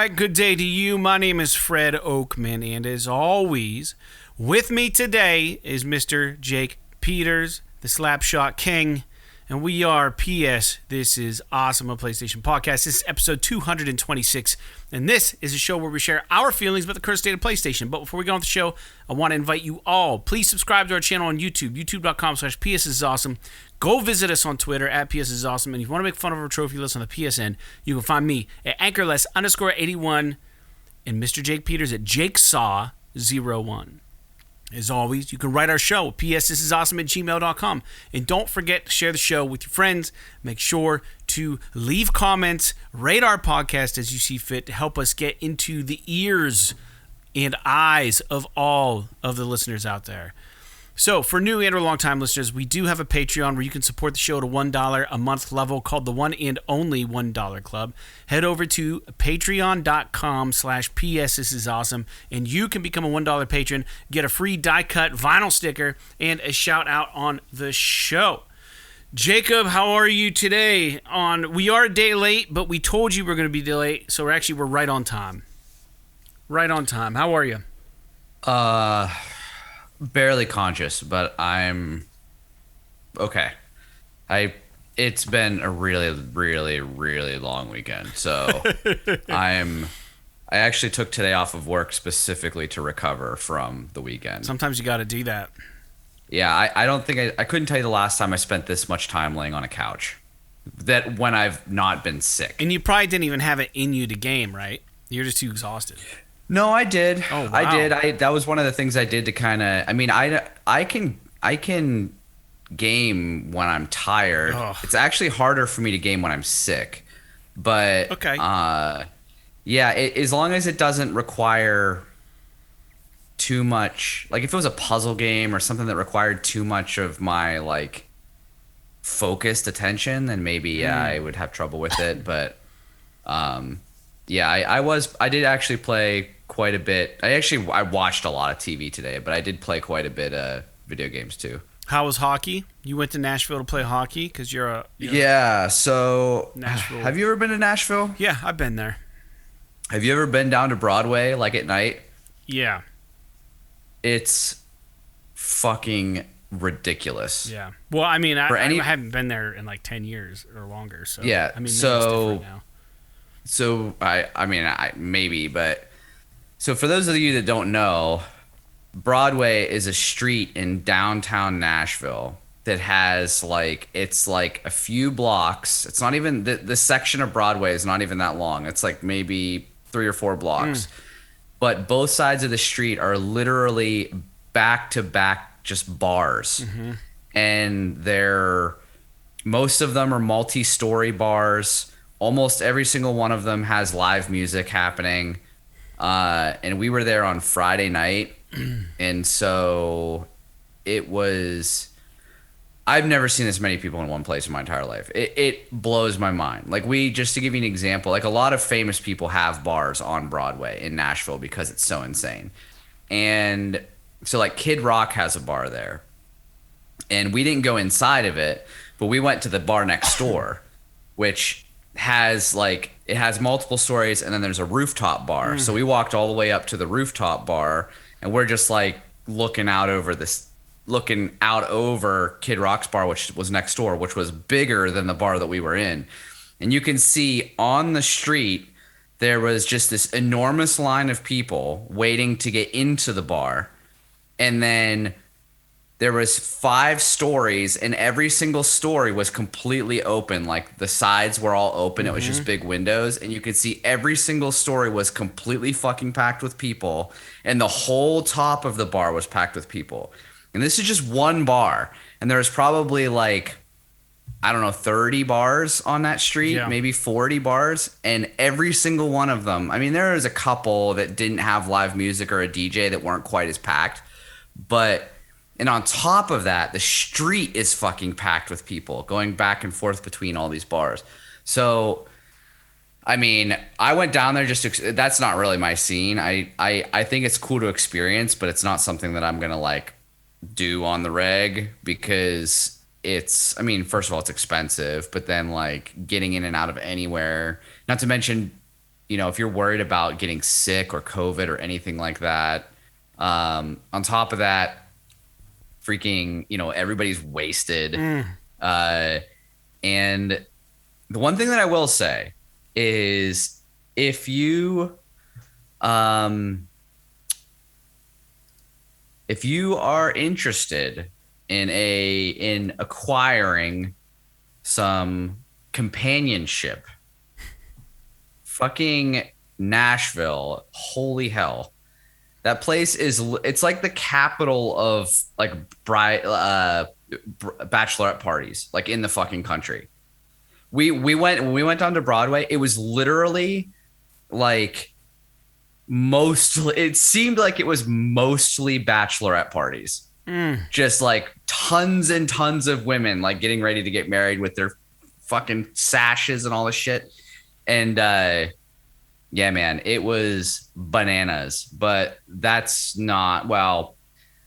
right, good day to you. My name is Fred Oakman, and as always, with me today is Mr. Jake Peters, the Slapshot King, and we are PS. This is Awesome, a PlayStation podcast. This is episode 226, and this is a show where we share our feelings about the current state of PlayStation. But before we go on the show, I want to invite you all. Please subscribe to our channel on YouTube, youtube.com/PSisAwesome. Go visit us on Twitter at PSisAwesome. And if you want to make fun of our trophy list on the PSN, you can find me at Anchorless_81 and Mr. Jake Peters at JakeSaw01. As always, you can write our show, psthisisawesome@gmail.com. And don't forget to share the show with your friends. Make sure to leave comments, rate our podcast as you see fit to help us get into the ears and eyes of all of the listeners out there. So, for new and or long-time listeners, we do have a Patreon where you can support the show at a $1 a month level called the One and Only $1 Club. Head over to patreon.com/PSThisIsAwesome, and you can become a $1 patron, get a free die-cut vinyl sticker, and a shout-out on the show. Jacob, how are you today? We are a day late, but we told you we're going to be delayed, so we're right on time. Right on time. How are you? Barely conscious, but I'm okay. It's been a really, really, really long weekend. So I actually took today off of work specifically to recover from the weekend. Sometimes you got to do that. Yeah, I don't think I couldn't tell you the last time I spent this much time laying on a couch. That when I've not been sick. And you probably didn't even have it in you to game, right? You're just too exhausted. No, I did. Oh, wow. I did. That was one of the things I did to kind of. I mean, I can game when I'm tired. Ugh. It's actually harder for me to game when I'm sick. But okay. Yeah. As long as it doesn't require too much. Like if it was a puzzle game or something that required too much of my like focused attention, then maybe I would have trouble with it. But yeah, I did actually play quite a bit. I watched a lot of TV today, but I did play quite a bit of video games too. How was hockey? You went to Nashville to play hockey because you're yeah. So Nashville. Have you ever been to Nashville? Yeah, I've been there. Have you ever been down to Broadway like at night? Yeah. It's fucking ridiculous. Yeah. Well, I mean, I haven't been there in like 10 years or longer. So yeah. I mean, so it's different now. So I mean maybe, but so for those of you that don't know, Broadway is a street in downtown Nashville that has it's like a few blocks. It's not even the section of Broadway is not even that long. It's like maybe 3 or 4 blocks. But both sides of the street are literally back to back just bars. Mm-hmm. And most of them are multi-story bars. Almost every single one of them has live music happening. And we were there on Friday night. And so I've never seen this many people in one place in my entire life. It blows my mind. Like just to give you an example, like a lot of famous people have bars on Broadway in Nashville because it's so insane. And so like Kid Rock has a bar there. And we didn't go inside of it, but we went to the bar next door, which has it has multiple stories, and then there's a rooftop bar. So we walked all the way up to the rooftop bar, and we're just looking out over Kid Rock's bar, which was next door, which was bigger than the bar that we were in. And you can see on the street there was just this enormous line of people waiting to get into the bar, and then there was 5 stories, and every single story was completely open. Like the sides were all open. It was just big windows, and you could see every single story was completely fucking packed with people, and the whole top of the bar was packed with people. And this is just one bar, and there's probably 30 bars on that street, maybe 40 bars, and every single one of them. I mean, there was a couple that didn't have live music or a DJ that weren't quite as packed, and on top of that, the street is fucking packed with people going back and forth between all these bars. So, I mean, I went down there that's not really my scene. I think it's cool to experience, but it's not something that I'm going to do on the reg because first of all, it's expensive, but then getting in and out of anywhere, not to mention if you're worried about getting sick or COVID or anything like that, on top of that, freaking, everybody's wasted. And the one thing that I will say is if you are interested in acquiring some companionship, fucking Nashville, holy hell. That place it's like the capital of like bachelorette parties, like in the fucking country. When we went down to Broadway, it was literally like it seemed like it was mostly bachelorette parties. Just like tons and tons of women like getting ready to get married with their fucking sashes and all this shit. And yeah, man, it was bananas. But that's not, well,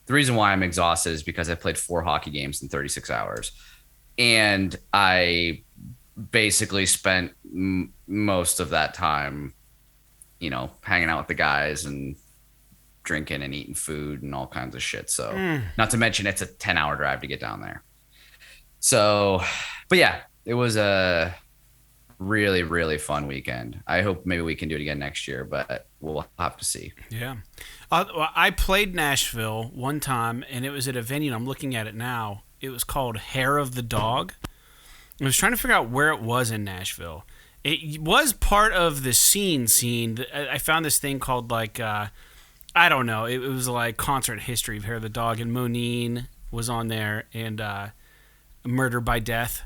the reason why I'm exhausted is because I played 4 hockey games in 36 hours. And I basically spent most of that time, hanging out with the guys and drinking and eating food and all kinds of shit. So not to mention it's a 10-hour drive to get down there. So, but yeah, it was a really, really fun weekend. I hope maybe we can do it again next year, but we'll have to see. Yeah. I played Nashville one time, and it was at a venue, and I'm looking at it now. It was called Hair of the Dog. I was trying to figure out where it was in Nashville. It was part of the scene. I found this thing called like, I don't know. It was like concert history of Hair of the Dog, and Moneen was on there, and Murder by Death.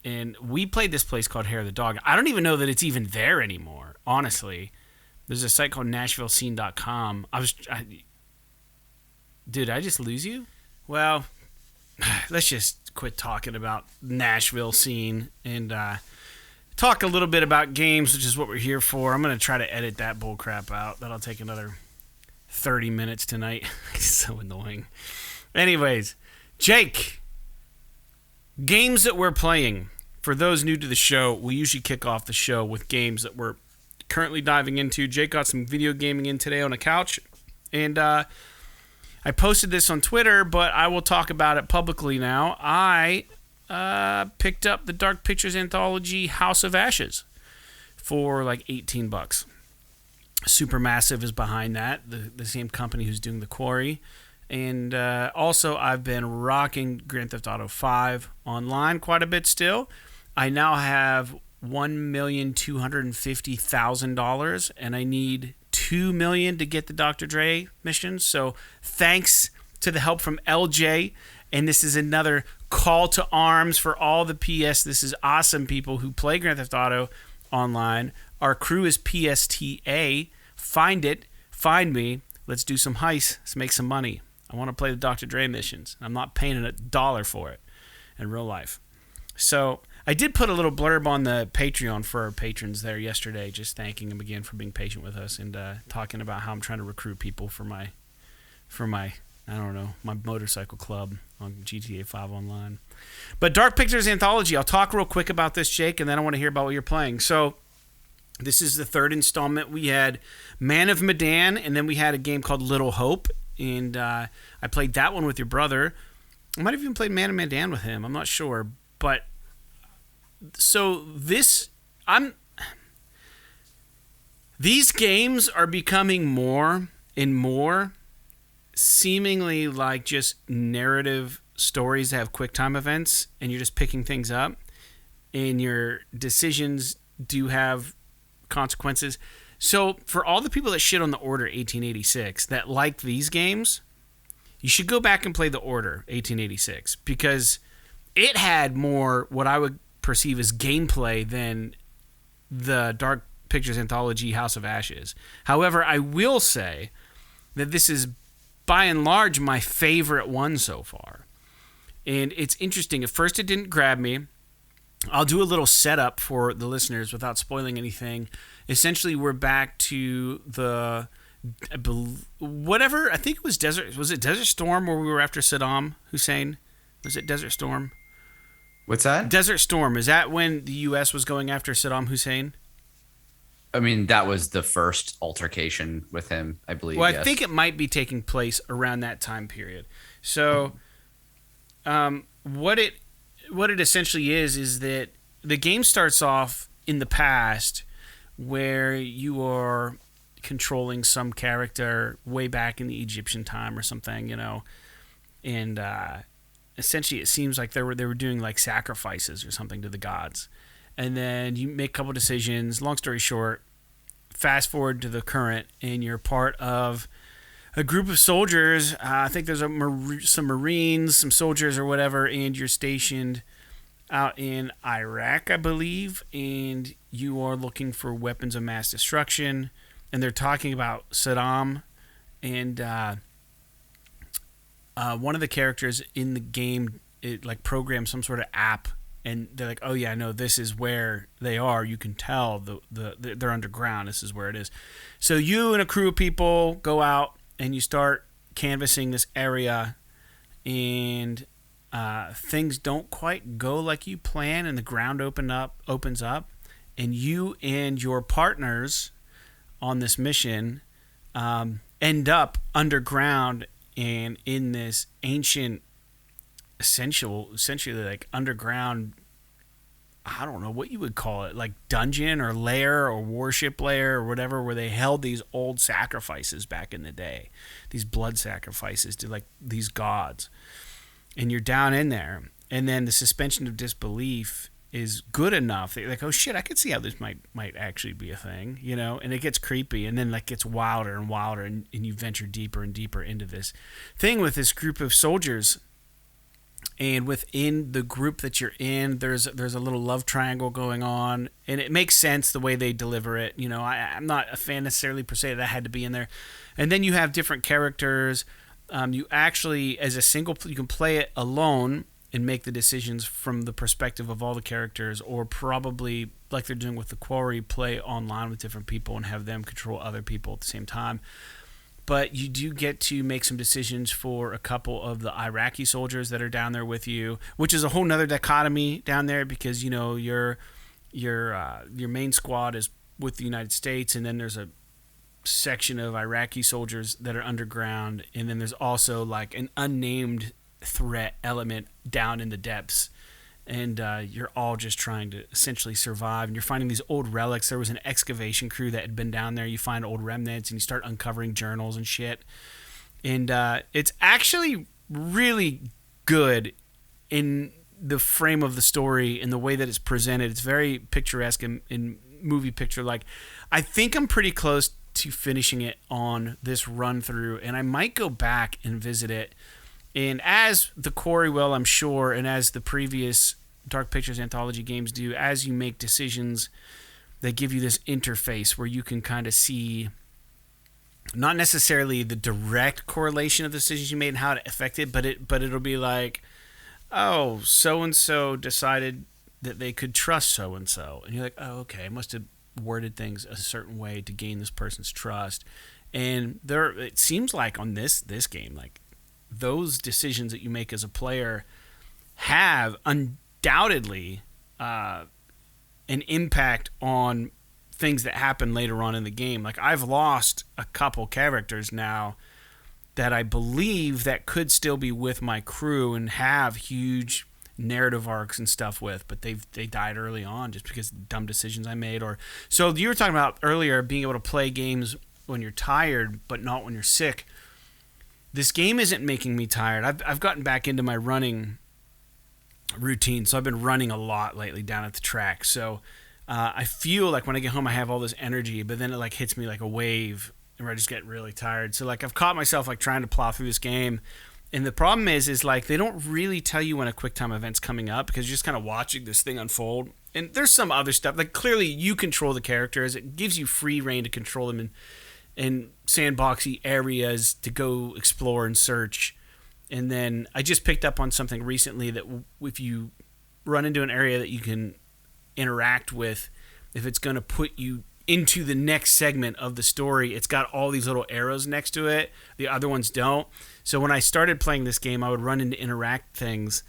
And we played this place called Hair of the Dog. I don't even know that it's even there anymore, honestly. There's a site called NashvilleScene.com. Did I just lose you? Well, let's just quit talking about Nashville scene and talk a little bit about games, which is what we're here for. I'm going to try to edit that bullcrap out. That'll take another 30 minutes tonight. It's so annoying. Anyways, Jake, games that we're playing. For those new to the show, we usually kick off the show with games that we're currently diving into. Jake got some video gaming in today on a couch, and I posted this on Twitter, but I will talk about it publicly now. I picked up the Dark Pictures Anthology House of Ashes for like $18. Supermassive is behind that, the same company who's doing The Quarry. And also, I've been rocking Grand Theft Auto 5 online quite a bit still. I now have $1,250,000, and I need $2 million to get the Dr. Dre mission. So thanks to the help from LJ. And this is another call to arms for all the PS. This is awesome people who play Grand Theft Auto online. Our crew is PSTA. Find it. Find me. Let's do some heists. Let's make some money. I want to play the Dr. Dre missions. I'm not paying $1 for it in real life. So I did put a little blurb on the Patreon for our patrons there yesterday, just thanking them again for being patient with us and talking about how I'm trying to recruit people for my my motorcycle club on GTA 5 Online. But Dark Pictures Anthology, I'll talk real quick about this, Jake, and then I want to hear about what you're playing. So this is the third installment. We had Man of Medan, and then we had a game called Little Hope. And I played that one with your brother. I might have even played Man of Medan with him. I'm not sure. But so these games are becoming more and more seemingly like just narrative stories that have quick time events, and you're just picking things up, and your decisions do have consequences. So for all the people that shit on the Order 1886 that like these games, you should go back and play the Order 1886 because it had more what I would perceive as gameplay than the Dark Pictures Anthology House of Ashes. However, I will say that this is by and large my favorite one so far. And it's interesting. At first it didn't grab me. I'll do a little setup for the listeners without spoiling anything. Essentially, we're back to the whatever. I think it was Desert. Was it Desert Storm where we were after Saddam Hussein? Was it Desert Storm? What's that? Desert Storm. Is that when the U.S. was going after Saddam Hussein? I mean, that was the first altercation with him, I believe. Well, I Yes. think it might be taking place around that time period. So, what it essentially is that the game starts off in the past, where you are controlling some character way back in the Egyptian time or something, and essentially it seems like they were doing like sacrifices or something to the gods, and then you make a couple decisions. Long story short, fast forward to the current, and you're part of a group of soldiers. I think there's some Marines, some soldiers or whatever, and you're stationed out in Iraq, I believe, and you are looking for weapons of mass destruction. And they're talking about Saddam, and one of the characters in the game, it like programs some sort of app, and they're like, oh yeah, no, this is where they are. You can tell they're underground. This is where it is. So you and a crew of people go out and you start canvassing this area, and things don't quite go like you plan, and the ground opens up, and you and your partners on this mission end up underground and in this ancient, essentially like underground, I don't know what you would call it, like dungeon or lair or worship lair or whatever, where they held these old sacrifices back in the day, these blood sacrifices to like these gods. And you're down in there, and then the suspension of disbelief is good enough that you're like, oh shit, I could see how this might actually be a thing, and it gets creepy, and then like gets wilder and wilder, and you venture deeper and deeper into this thing with this group of soldiers. And within the group that you're in, there's a little love triangle going on, and it makes sense the way they deliver it. I'm not a fan necessarily per se that had to be in there. And then you have different characters. You actually, as a single, you can play it alone and make the decisions from the perspective of all the characters, or probably like they're doing with the Quarry, play online with different people and have them control other people at the same time. But you do get to make some decisions for a couple of the Iraqi soldiers that are down there with you, which is a whole nother dichotomy down there, because your main squad is with the United States, and then there's a section of Iraqi soldiers that are underground, and then there's also like an unnamed threat element down in the depths, and you're all just trying to essentially survive. And you're finding these old relics. There was an excavation crew that had been down there. You find old remnants, and you start uncovering journals and shit, and it's actually really good in the frame of the story and the way that it's presented. It's very picturesque in movie picture like. I think I'm pretty close to finishing it on this run through, and I might go back and visit it. And as the Quarry will, I'm sure, and as the previous Dark Pictures Anthology games do, as you make decisions, they give you this interface where you can kind of see not necessarily the direct correlation of the decisions you made and how it affected, but it'll be like, oh, so-and-so decided that they could trust so-and-so. And you're like, oh, okay, I must have worded things a certain way to gain this person's trust. And it seems like on this game, like, those decisions that you make as a player have undoubtedly an impact on things that happen later on in the game. Like, I've lost a couple characters now that I believe that could still be with my crew and have huge narrative arcs and stuff with, but they died early on just because of dumb decisions I made. Or so you were talking about earlier, being able to play games when you're tired but not when you're sick. This game isn't making me tired. I've gotten back into my running routine, so I've been running a lot lately down at the track. So I feel like when I get home I have all this energy, but then it like hits me like a wave where I just get really tired. So like I've caught myself like trying to plow through this game, and the problem is like they don't really tell you when a quick time event's coming up, because you're just kind of watching this thing unfold. And there's some other stuff, like clearly you control the characters. It gives you free reign to control them in sandboxy areas to go explore and search. And then I just picked up on something recently that if you run into an area that you can interact with, if it's going to put you into the next segment of the story, it's got all these little arrows next to it. The other ones don't. So when I started playing this game, I would run into interactive things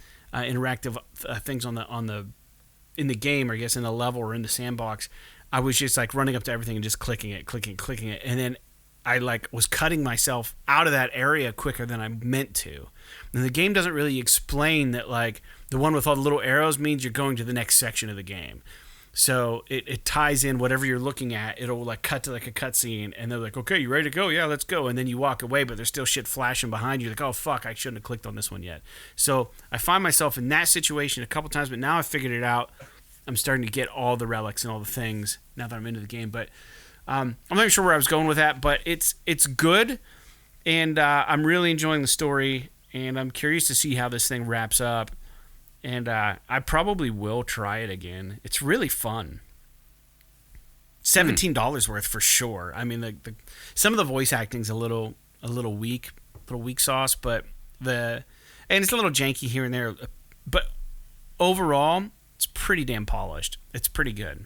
in the game, or I guess in the level or in the sandbox. I was just like running up to everything and just clicking it, and then I like was cutting myself out of that area quicker than I meant to. And the game doesn't really explain that like the one with all the little arrows means you're going to the next section of the game. So it ties in whatever you're looking at. It'll like cut to like a cutscene, and they're like, "Okay, you ready to go? Yeah, let's go." And then you walk away, but there's still shit flashing behind you. Like, "Oh fuck, I shouldn't have clicked on this one yet." So I find myself in that situation a couple times, but now I've figured it out. I'm starting to get all the relics and all the things now that I'm into the game. But I'm not even sure where I was going with that, but it's good, and I'm really enjoying the story, and I'm curious to see how this thing wraps up. And I probably will try it again. It's really fun. $17 worth for sure. I mean, the some of the voice acting's a little weak sauce, but and it's a little janky here and there. But overall, it's pretty damn polished. It's pretty good.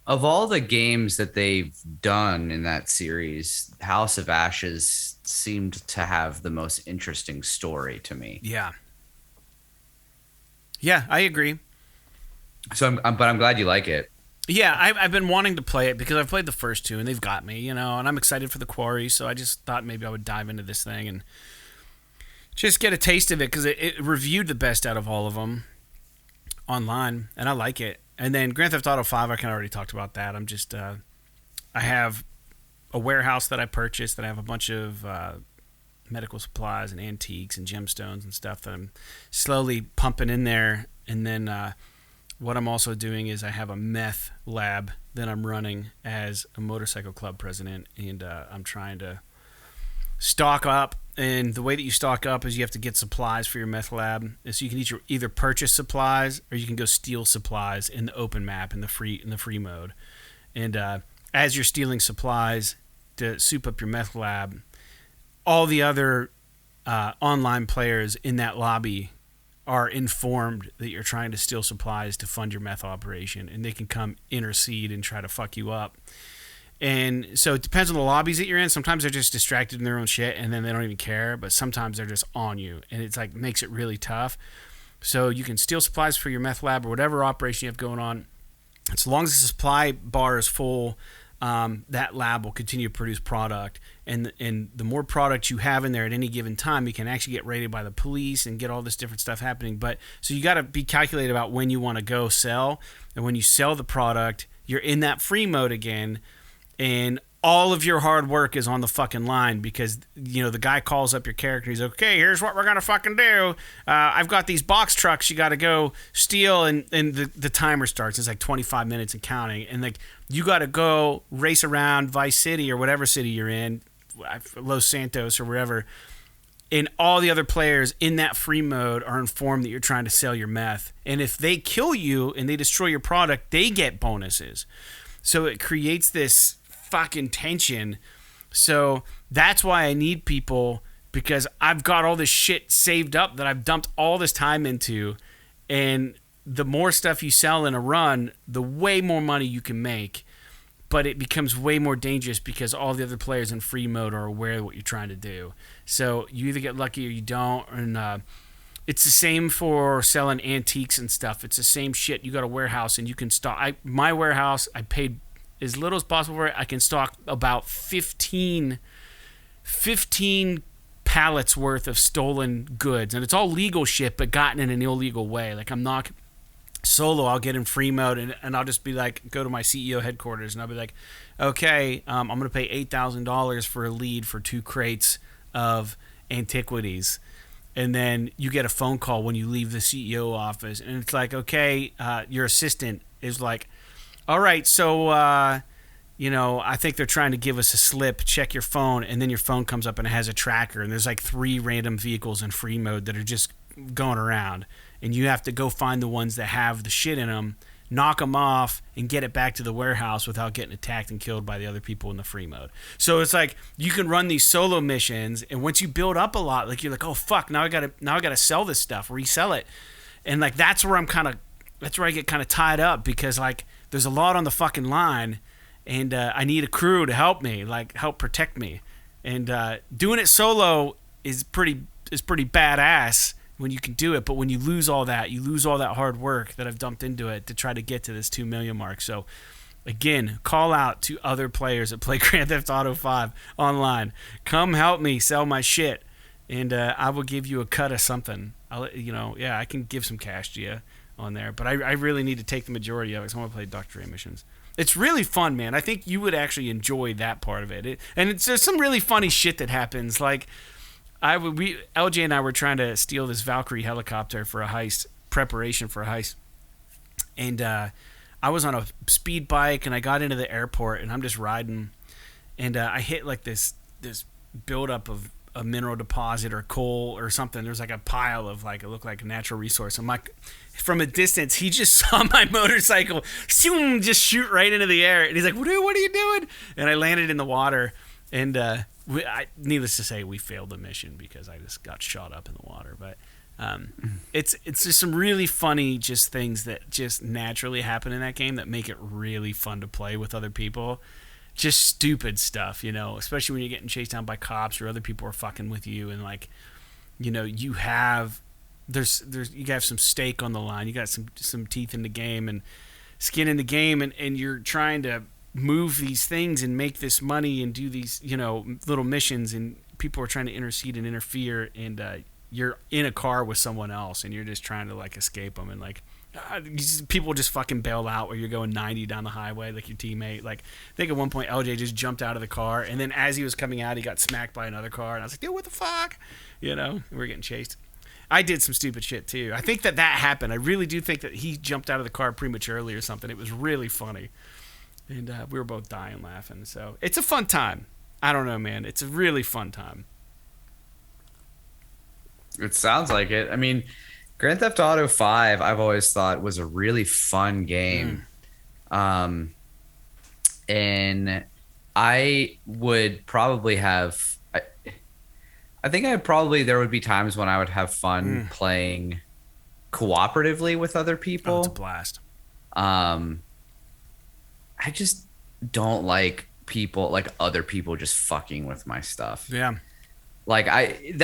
Of all the games that they've done in that series, House of Ashes seemed to have the most interesting story to me. Yeah, I agree. So, but I'm glad you like it. Yeah, I've been wanting to play it because I've played the first two and they've got me, and I'm excited for the Quarry. So I just thought maybe I would dive into this thing and just get a taste of it because it reviewed the best out of all of them online, and I like it. And then Grand Theft Auto 5, I kind of already talked about that. I'm just, I have a warehouse that I purchased that I have a bunch of medical supplies and antiques and gemstones and stuff that I'm slowly pumping in there. And then what I'm also doing is I have a meth lab that I'm running as a motorcycle club president, and I'm trying to stock up. And the way that you stock up is you have to get supplies for your meth lab. So you can either purchase supplies or you can go steal supplies in the open map in the free mode. And as you're stealing supplies to soup up your meth lab, all the other online players in that lobby are informed that you're trying to steal supplies to fund your meth operation, and they can come intercede and try to fuck you up. And so it depends on the lobbies that you're in. Sometimes they're just distracted in their own shit and then they don't even care, but sometimes they're just on you, and it's like makes it really tough. So you can steal supplies for your meth lab or whatever operation you have going on. As long as the supply bar is full, that lab will continue to produce product, and the more product you have in there at any given time, you can actually get raided by the police and get all this different stuff happening. But so you got to be calculated about when you want to go sell, and when you sell the product, you're in that free mode again, and all of your hard work is on the fucking line because, the guy calls up your character. He's like, okay, here's what we're going to fucking do. I've got these box trucks you got to go steal. And the timer starts. It's like 25 minutes and counting. And like, you got to go race around Vice City or whatever city you're in, Los Santos or wherever. And all the other players in that free mode are informed that you're trying to sell your meth. And if they kill you and they destroy your product, they get bonuses. So it creates this fucking tension. So that's why I need people, because I've got all this shit saved up that I've dumped all this time into, and the more stuff you sell in a run, the way more money you can make, but it becomes way more dangerous because all the other players in free mode are aware of what you're trying to do. So you either get lucky or you don't. And it's the same for selling antiques and stuff. It's the same shit. You got a warehouse and you can stock. My warehouse, I paid as little as possible for it. I can stock about 15 pallets worth of stolen goods, and it's all legal shit but gotten in an illegal way. Like, I'm not solo, I'll get in free mode and I'll just be like, go to my CEO headquarters and I'll be like, okay, I'm gonna pay $8,000 for a lead for 2 crates of antiquities. And then you get a phone call when you leave the CEO office, and it's like, okay, your assistant is like, all right, so, I think they're trying to give us a slip. Check your phone. And then your phone comes up and it has a tracker. And there's like 3 random vehicles in free mode that are just going around. And you have to go find the ones that have the shit in them, knock them off, and get it back to the warehouse without getting attacked and killed by the other people in the free mode. So it's like you can run these solo missions. And once you build up a lot, like you're like, oh, fuck, now I gotta sell this stuff, resell it. And like that's where I get kind of tied up because like, there's a lot on the fucking line, and I need a crew to help me, like help protect me. And doing it solo is pretty badass when you can do it. But when you lose all that, you lose all that hard work that I've dumped into it to try to get to this 2 million mark. So again, call out to other players that play Grand Theft Auto 5 online. Come help me sell my shit, and I will give you a cut of something. I can give some cash to you on there, but I really need to take the majority of it because I want to play Dr. Dre missions. It's really fun, man. I think you would actually enjoy that part of it. There's some really funny shit that happens. Like, LJ and I were trying to steal this Valkyrie helicopter for a heist, preparation for a heist, and I was on a speed bike and I got into the airport and I'm just riding, and I hit like this buildup of a mineral deposit or coal or something. There's like a pile of like, it looked like a natural resource. I'm like, from a distance, he just saw my motorcycle just shoot right into the air, and he's like, what are you doing? And I landed in the water, and needless to say, we failed the mission because I just got shot up in the water. But it's just some really funny just things that just naturally happen in that game that make it really fun to play with other people. Just stupid stuff, especially when you're getting chased down by cops or other people are fucking with you, and like, you have some stake on the line, you got some teeth in the game and skin in the game, and you're trying to move these things and make this money and do these little missions, and people are trying to intercede and interfere, and you're in a car with someone else and you're just trying to like escape them, and like people just fucking bail out where you're going 90 down the highway like your teammate. Like, I think at one point LJ just jumped out of the car, and then as he was coming out he got smacked by another car, and I was like, dude, what the fuck, we're getting chased. I did some stupid shit too. I think that happened. I really do think that he jumped out of the car prematurely or something. It was really funny, and we were both dying laughing. So it's a fun time. I don't know, man, it's a really fun time. It sounds like it. I mean, Grand Theft Auto 5, I've always thought was a really fun game. And I would probably have, I think there would be times when I would have fun playing cooperatively with other people. Oh, it's a blast. I just don't like other people just fucking with my stuff. Yeah. Like it's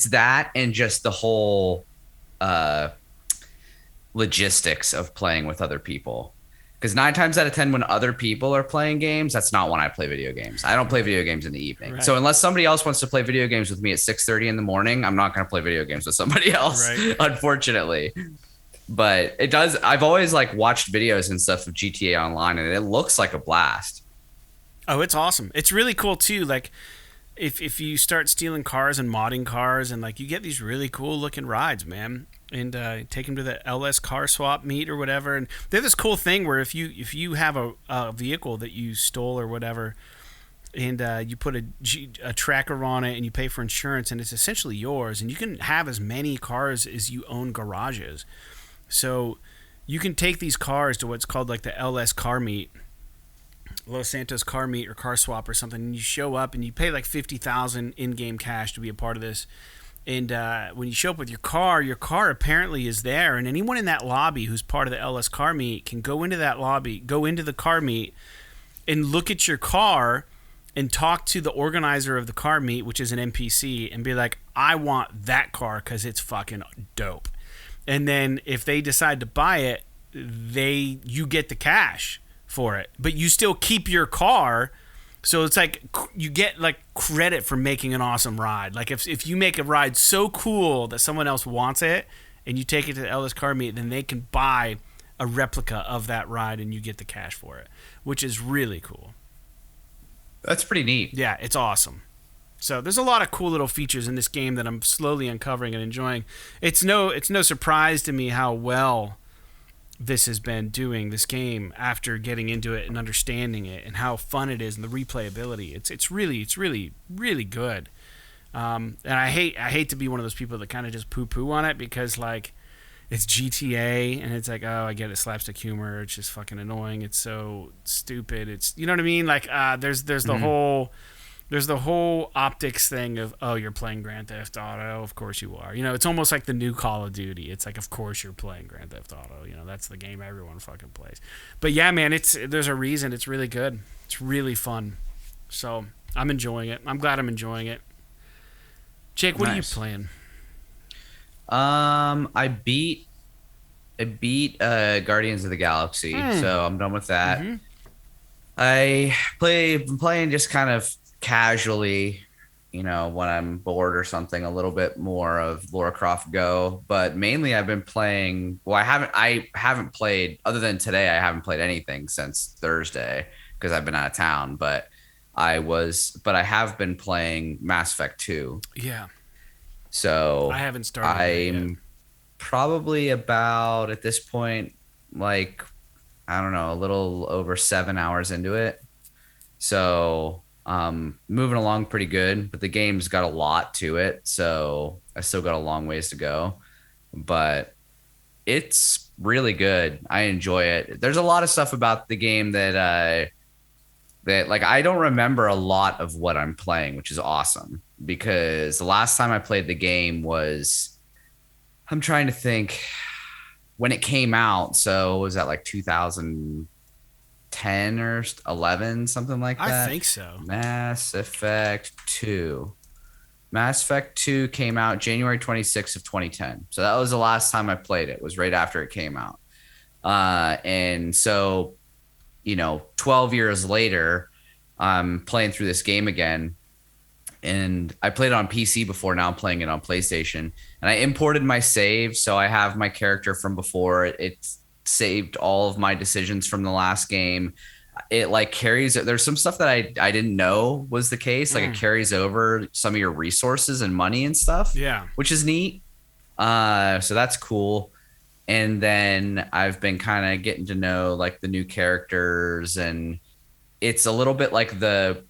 that, and just the whole logistics of playing with other people. Because 9 times out of 10, when other people are playing games, that's not when I play video games. I don't play video games in the evening. Right. So unless somebody else wants to play video games with me at 6:30 in the morning, I'm not going to play video games with somebody else, right. Unfortunately. But it does. I've always like watched videos and stuff of GTA Online, and it looks like a blast. Oh, it's awesome. It's really cool too. Like, if you start stealing cars and modding cars, and like you get these really cool looking rides, man, and take them to the LS car swap meet or whatever. And they have this cool thing where if you have a vehicle that you stole or whatever, and you put a tracker on it and you pay for insurance, and it's essentially yours, and you can have as many cars as you own garages. So you can take these cars to what's called like the LS car meet, Los Santos car meet or car swap or something, and you show up and you pay like $50,000 in-game cash to be a part of this. And when you show up with your car apparently is there, and anyone in that lobby who's part of the LS car meet can go into that lobby, go into the car meet, and look at your car and talk to the organizer of the car meet, which is an NPC, and be like, I want that car because it's fucking dope. And then if they decide to buy it, you get the cash for it, but you still keep your car. So it's like you get like credit for making an awesome ride. Like if you make a ride so cool that someone else wants it and you take it to the LS car meet, then they can buy a replica of that ride and you get the cash for it, which is really cool. That's pretty neat. Yeah, it's awesome. So there's a lot of cool little features in this game that I'm slowly uncovering and enjoying. It's no surprise to me how well this has been doing, this game, after getting into it and understanding it, and how fun it is and the replayability. It's really really good. And I hate to be one of those people that kind of just poo-poo on it, because like it's GTA and it's like, oh, I get it, slapstick humor, it's just fucking annoying, it's so stupid, it's, you know what I mean, like there's the whole optics thing of, oh, you're playing Grand Theft Auto, of course you are. It's almost like the new Call of Duty. It's like, of course you're playing Grand Theft Auto. That's the game everyone fucking plays. But yeah, man, there's a reason. It's really good. It's really fun. So I'm enjoying it. I'm glad I'm enjoying it. Jake, what are you Nice. playing? I beat Guardians of the Galaxy, so I'm done with that. Mm-hmm. Been playing just kind of casually, when I'm bored or something, a little bit more of Lara Croft Go, but mainly I've been playing, well, I haven't played other than today, I haven't played anything since Thursday because I've been out of town, but I have been playing Mass Effect 2. Yeah. So I haven't started that yet. I'm probably about at this point, like, I don't know, a little over 7 hours into it. So moving along pretty good, but the game's got a lot to it. So I still got a long ways to go, but it's really good. I enjoy it. There's a lot of stuff about the game that like I don't remember a lot of what I'm playing, which is awesome because the last time I played the game was, I'm trying to think when it came out. So was that like 2010 or 11, something like that? I think so. Mass Effect 2. Mass Effect 2 came out January 26th of 2010. So that was the last time I played it. It was right after it came out. And so 12 years later, I'm playing through this game again. And I played it on PC before. Now I'm playing it on PlayStation. And I imported my save. So I have my character from before. It saved all of my decisions from the last game. It like carries it. There's some stuff that I didn't know was the case. Like it carries over some of your resources and money and stuff. Yeah. Which is neat. So that's cool. And then I've been kind of getting to know like the new characters, and it's a little bit like the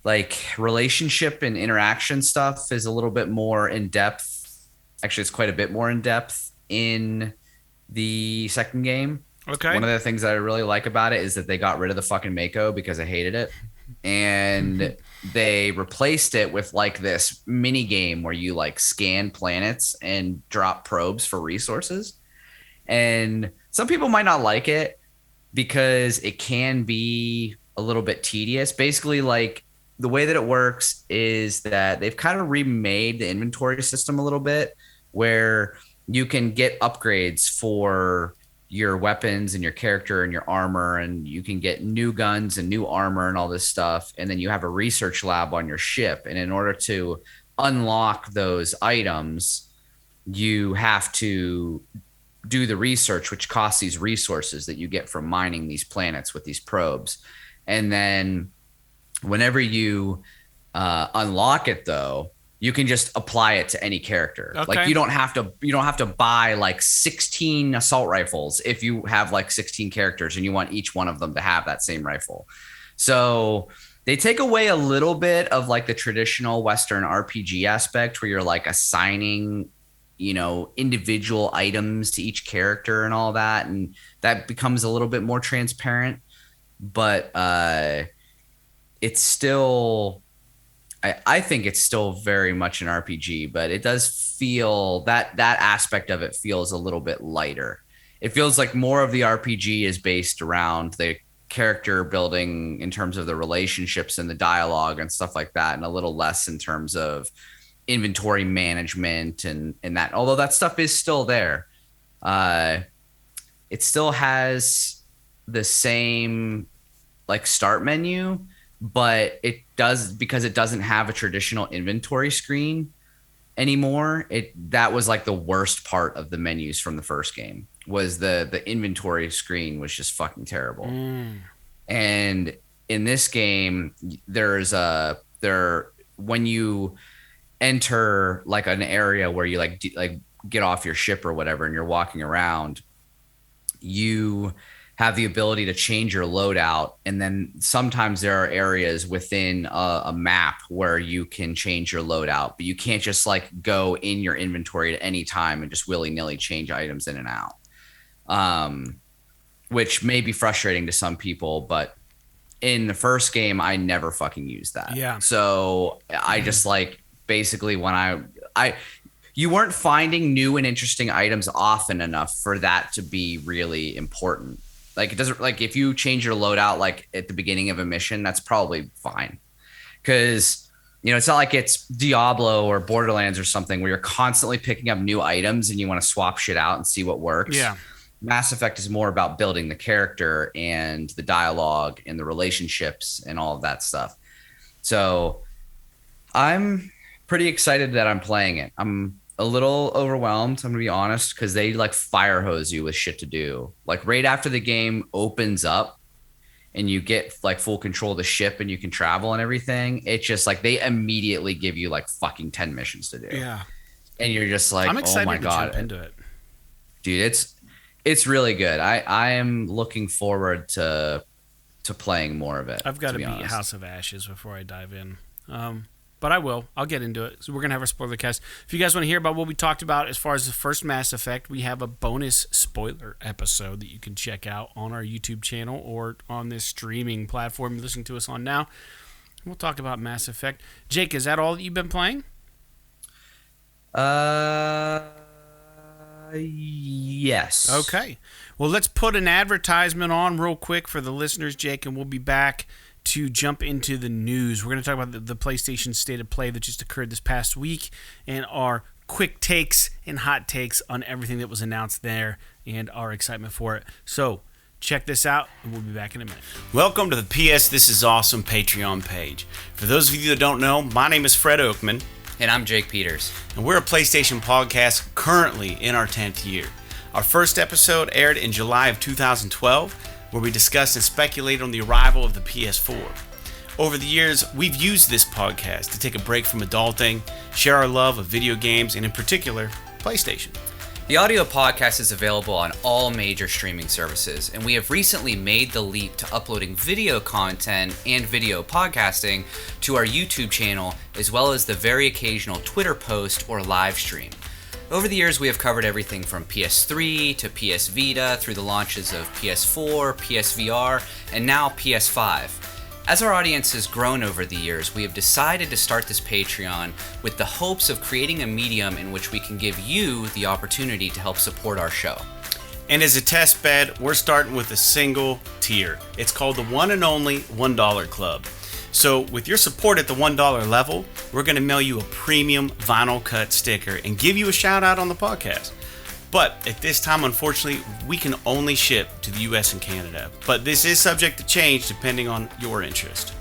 like relationship and interaction stuff is a little bit more in depth. Actually, it's quite a bit more in depth in the second game. Okay. One of the things that I really like about it is that they got rid of the fucking Mako because I hated it. And they replaced it with like this mini game where you like scan planets and drop probes for resources. And some people might not like it because it can be a little bit tedious. Basically, like the way that it works is that they've kind of remade the inventory system a little bit where you can get upgrades for your weapons and your character and your armor, and you can get new guns and new armor and all this stuff. And then you have a research lab on your ship. And in order to unlock those items, you have to do the research, which costs these resources that you get from mining these planets with these probes. And then whenever you unlock it, though, you can just apply it to any character. Okay. Like you don't have to buy like 16 assault rifles if you have like 16 characters and you want each one of them to have that same rifle. So they take away a little bit of like the traditional Western RPG aspect where you're like assigning, individual items to each character and all that. And that becomes a little bit more transparent, but it's still, I think it's still very much an RPG, but it does feel that aspect of it feels a little bit lighter. It feels like more of the RPG is based around the character building in terms of the relationships and the dialogue and stuff like that, and a little less in terms of inventory management and that. Although that stuff is still there, it still has the same like start menu, but it does, because it doesn't have a traditional inventory screen anymore. That was like the worst part of the menus from the first game, was the inventory screen was just fucking terrible. And in this game, when you enter like an area where you like get off your ship or whatever and you're walking around, you have the ability to change your loadout. And then sometimes there are areas within a map where you can change your loadout, but you can't just like go in your inventory at any time and just willy-nilly change items in and out. Which may be frustrating to some people, but in the first game, I never fucking used that. Yeah. So I just like, basically when you weren't finding new and interesting items often enough for that to be really important. Like it doesn't, like if you change your loadout like at the beginning of a mission, that's probably fine. Because It's not like it's Diablo or Borderlands or something where you're constantly picking up new items and you want to swap shit out and see what works. Yeah. Mass Effect is more about building the character and the dialogue and the relationships and all of that stuff. So I'm pretty excited that I'm playing it. I'm a little overwhelmed, I'm gonna be honest, because they like fire hose you with shit to do. Like right after the game opens up and you get like full control of the ship and you can travel and everything, it's just like they immediately give you like fucking 10 missions to do. Yeah. And you're just like, I'm excited oh my to God. jump into it. Dude, it's really good. I am looking forward to playing more of it. I've got to beat honest. House of Ashes before I dive in. But I will. I'll get into it. So we're going to have our spoiler cast. If you guys want to hear about what we talked about as far as the first Mass Effect, we have a bonus spoiler episode that you can check out on our YouTube channel or on this streaming platform you're listening to us on now. We'll talk about Mass Effect. Jake, is that all that you've been playing? Yes. Okay. Well, let's put an advertisement on real quick for the listeners, Jake, and we'll be back to jump into the news. We're going to talk about the PlayStation State of Play that just occurred this past week and our quick takes and hot takes on everything that was announced there and our excitement for it. So check this out, and we'll be back in a minute. Welcome to the PS This Is Awesome Patreon page. For those of you that don't know, my name is Fred Oakman. And I'm Jake Peters. And we're a PlayStation podcast currently in our 10th year. Our first episode aired in July of 2012, where we discussed and speculated on the arrival of the PS4. Over the years, we've used this podcast to take a break from adulting, share our love of video games, and in particular, PlayStation. The audio podcast is available on all major streaming services, and we have recently made the leap to uploading video content and video podcasting to our YouTube channel, as well as the very occasional Twitter post or live stream. Over the years, we have covered everything from PS3 to PS Vita through the launches of PS4, PSVR, and now PS5. As our audience has grown over the years, we have decided to start this Patreon with the hopes of creating a medium in which we can give you the opportunity to help support our show. And as a test bed, we're starting with a single tier. It's called the one and only $1 Club. So with your support at the $1 level, we're going to mail you a premium vinyl cut sticker and give you a shout out on the podcast. But at this time, unfortunately, we can only ship to the US and Canada. But this is subject to change depending on your interest.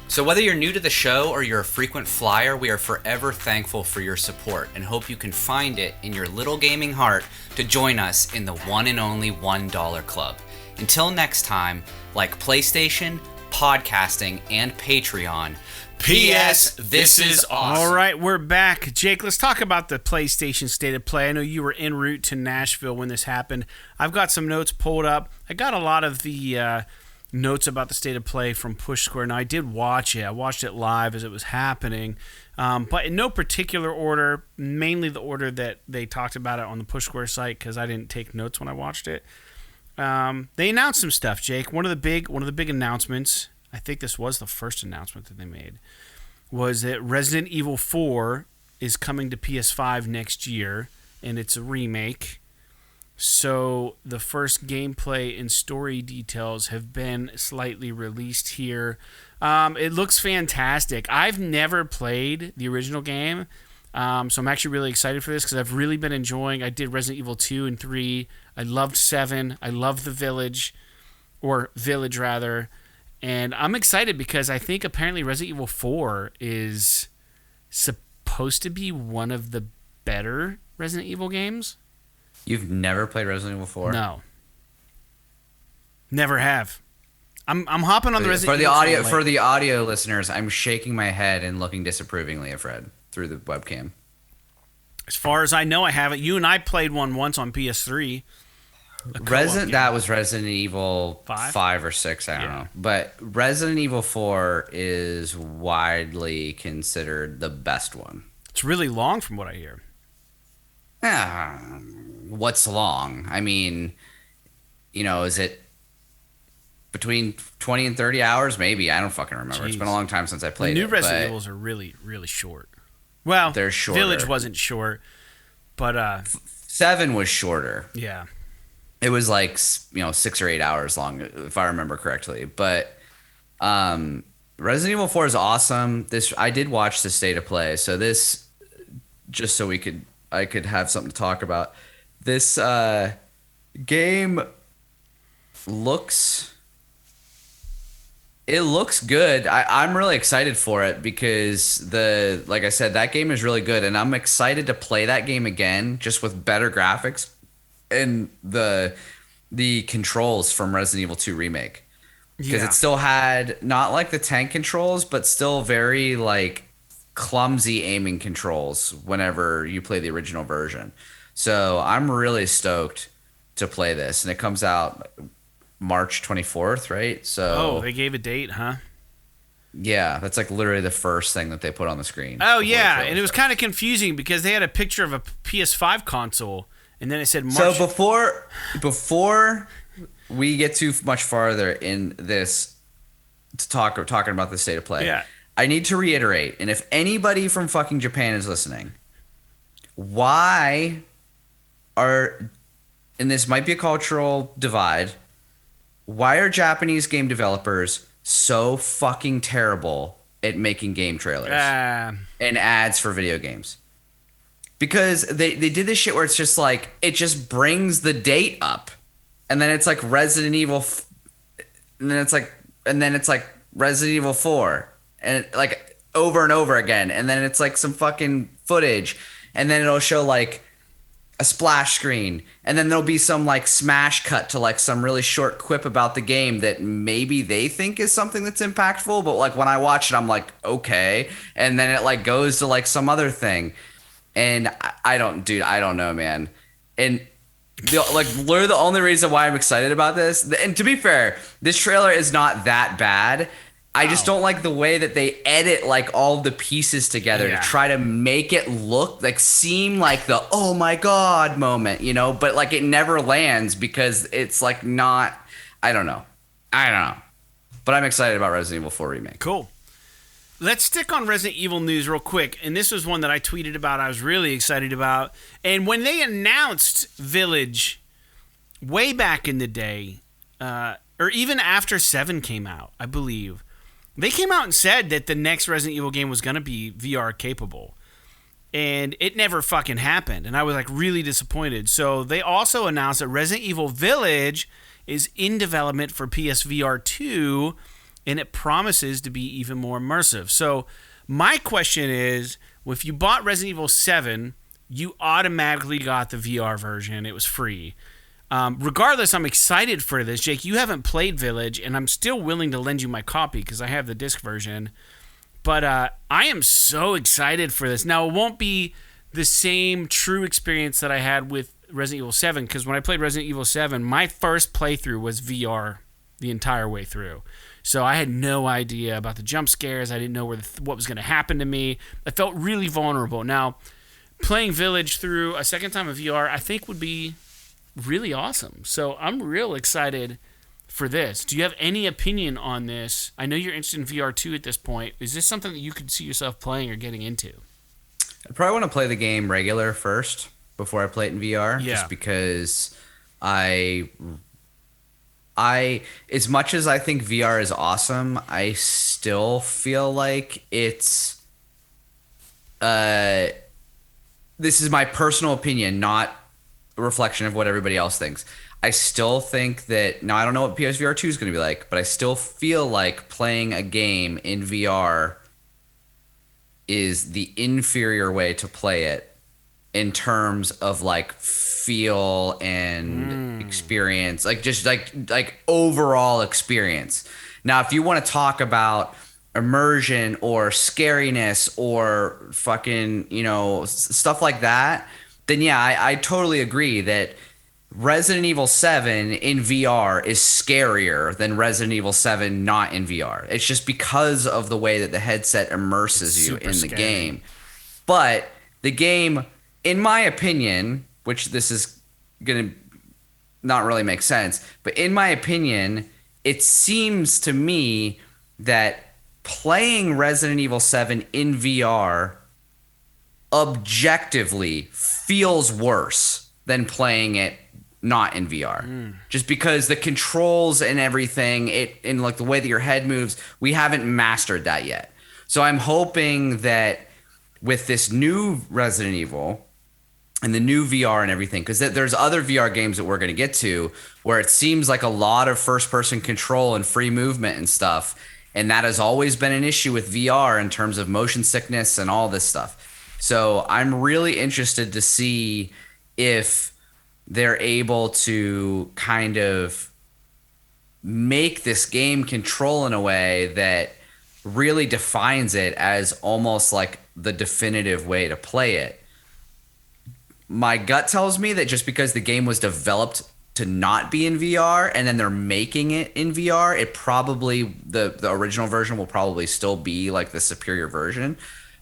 So whether you're new to the show or you're a frequent flyer, we are forever thankful for your support and hope you can find it in your little gaming heart to join us in the one and only $1 Club. Until next time, like PlayStation, podcasting, and Patreon, P.S. This is awesome. All right, we're back. Jake, let's talk about the PlayStation State of Play. I know you were en route to Nashville when this happened. I've got some notes pulled up. I got a lot of the notes about the State of Play from Push Square. Now, I did watch it. I watched it live as it was happening, but in no particular order, mainly the order that they talked about it on the Push Square site because I didn't take notes when I watched it. They announced some stuff, Jake. One of the big announcements, I think this was the first announcement that they made, was that Resident Evil 4 is coming to PS5 next year, and it's a remake. So the first gameplay and story details have been slightly released here. It looks fantastic. I've never played the original game, so I'm actually really excited for this because I've really been enjoying. I did Resident Evil 2 and 3. I loved 7. I loved the Village, rather. And I'm excited because I think apparently Resident Evil 4 is supposed to be one of the better Resident Evil games. You've never played Resident Evil 4? No. Never have. I'm hopping on the Resident Evil Evil for the audio listeners, I'm shaking my head and looking disapprovingly at Fred through the webcam. As far as I know, I haven't. You and I played one once on PS3. That was Resident Evil 5 or 6, I don't know. But Resident Evil 4 is widely considered the best one. It's really long from what I hear. What's long? I mean, is it between 20 and 30 hours? Maybe. I don't fucking remember. Jeez. It's been a long time since I played it. The new Resident Evils are really, really short. Well, they're shorter. Village wasn't short, but 7 was shorter. Yeah. It was like 6 or 8 hours long, if I remember correctly. But Resident Evil 4 is awesome. I did watch the state of play, so this just so I could have something to talk about. This game looks good. I'm really excited for it because like I said, that game is really good, and I'm excited to play that game again just with better graphics and the controls from Resident Evil 2 Remake. Because it still had not like the tank controls, but still very like clumsy aiming controls whenever you play the original version. So I'm really stoked to play this, and it comes out March 24th, right? So they gave a date, huh? Yeah, that's like literally the first thing that they put on the screen. Oh yeah, and it was kind of confusing because they had a picture of a PS5 console, and then it said March. So before we get too much farther in this talking about the state of play, I need to reiterate, and if anybody from fucking Japan is listening, and this might be a cultural divide, why are Japanese game developers so fucking terrible at making game trailers and ads for video games? Because they did this shit where it's just like, it just brings the date up. And then it's like Resident Evil, and then it's like Resident Evil 4, and like over and over again. And then it's like some fucking footage, and then it'll show like a splash screen, and then there'll be some like smash cut to like some really short quip about the game that maybe they think is something that's impactful, but like when I watch it, I'm like, okay. And then it like goes to like some other thing, and I don't know, man. And literally the only reason why I'm excited about this, and to be fair, this trailer is not that bad. I just don't like the way that they edit like all the pieces together to try to make it look like seem like the oh my god moment, you know, but like it never lands because it's like not, I don't know. But I'm excited about Resident Evil 4 Remake. Cool. Let's stick on Resident Evil news real quick. And this was one that I tweeted about. I was really excited about. And when they announced Village way back in the day, or even after 7 came out, I believe, they came out and said that the next Resident Evil game was going to be VR capable. And it never fucking happened. And I was like really disappointed. So they also announced that Resident Evil Village is in development for PSVR 2, and it promises to be even more immersive. So my question is, if you bought Resident Evil 7, you automatically got the VR version. It was free. Regardless, I'm excited for this. Jake, you haven't played Village, and I'm still willing to lend you my copy because I have the disc version. But I am so excited for this. Now, it won't be the same true experience that I had with Resident Evil 7, because when I played Resident Evil 7, my first playthrough was VR the entire way through. So I had no idea about the jump scares. I didn't know what was going to happen to me. I felt really vulnerable. Now, playing Village through a second time of VR, I think would be really awesome. So I'm real excited for this. Do you have any opinion on this? I know you're interested in VR 2 at this point. Is this something that you could see yourself playing or getting into? I probably want to play the game regular first before I play it in VR. Yeah. Just because I as much as I think VR is awesome, I still feel like it's this is my personal opinion, not a reflection of what everybody else thinks. I still think that, now I don't know what PSVR 2 is going to be like, but I still feel like playing a game in VR is the inferior way to play it in terms of like feel and experience, like just like overall experience. Now, if you want to talk about immersion or scariness or fucking, you know, stuff like that, then yeah, I totally agree that Resident Evil 7 in VR is scarier than Resident Evil 7 not in VR. It's just because of the way that the headset immerses you in the game. But the game, in my opinion, which this is going to not really make sense, but in my opinion, it seems to me that playing Resident Evil 7 in VR objectively feels worse than playing it not in VR. Just because the controls and everything, and like the way that your head moves, we haven't mastered that yet. So I'm hoping that with this new Resident Evil and the new VR and everything, because there's other VR games that we're going to get to where it seems like a lot of first-person control and free movement and stuff, and that has always been an issue with VR in terms of motion sickness and all this stuff. So I'm really interested to see if they're able to kind of make this game control in a way that really defines it as almost like the definitive way to play it. My gut tells me that just because the game was developed to not be in VR and then they're making it in VR, it probably, the original version will probably still be like the superior version.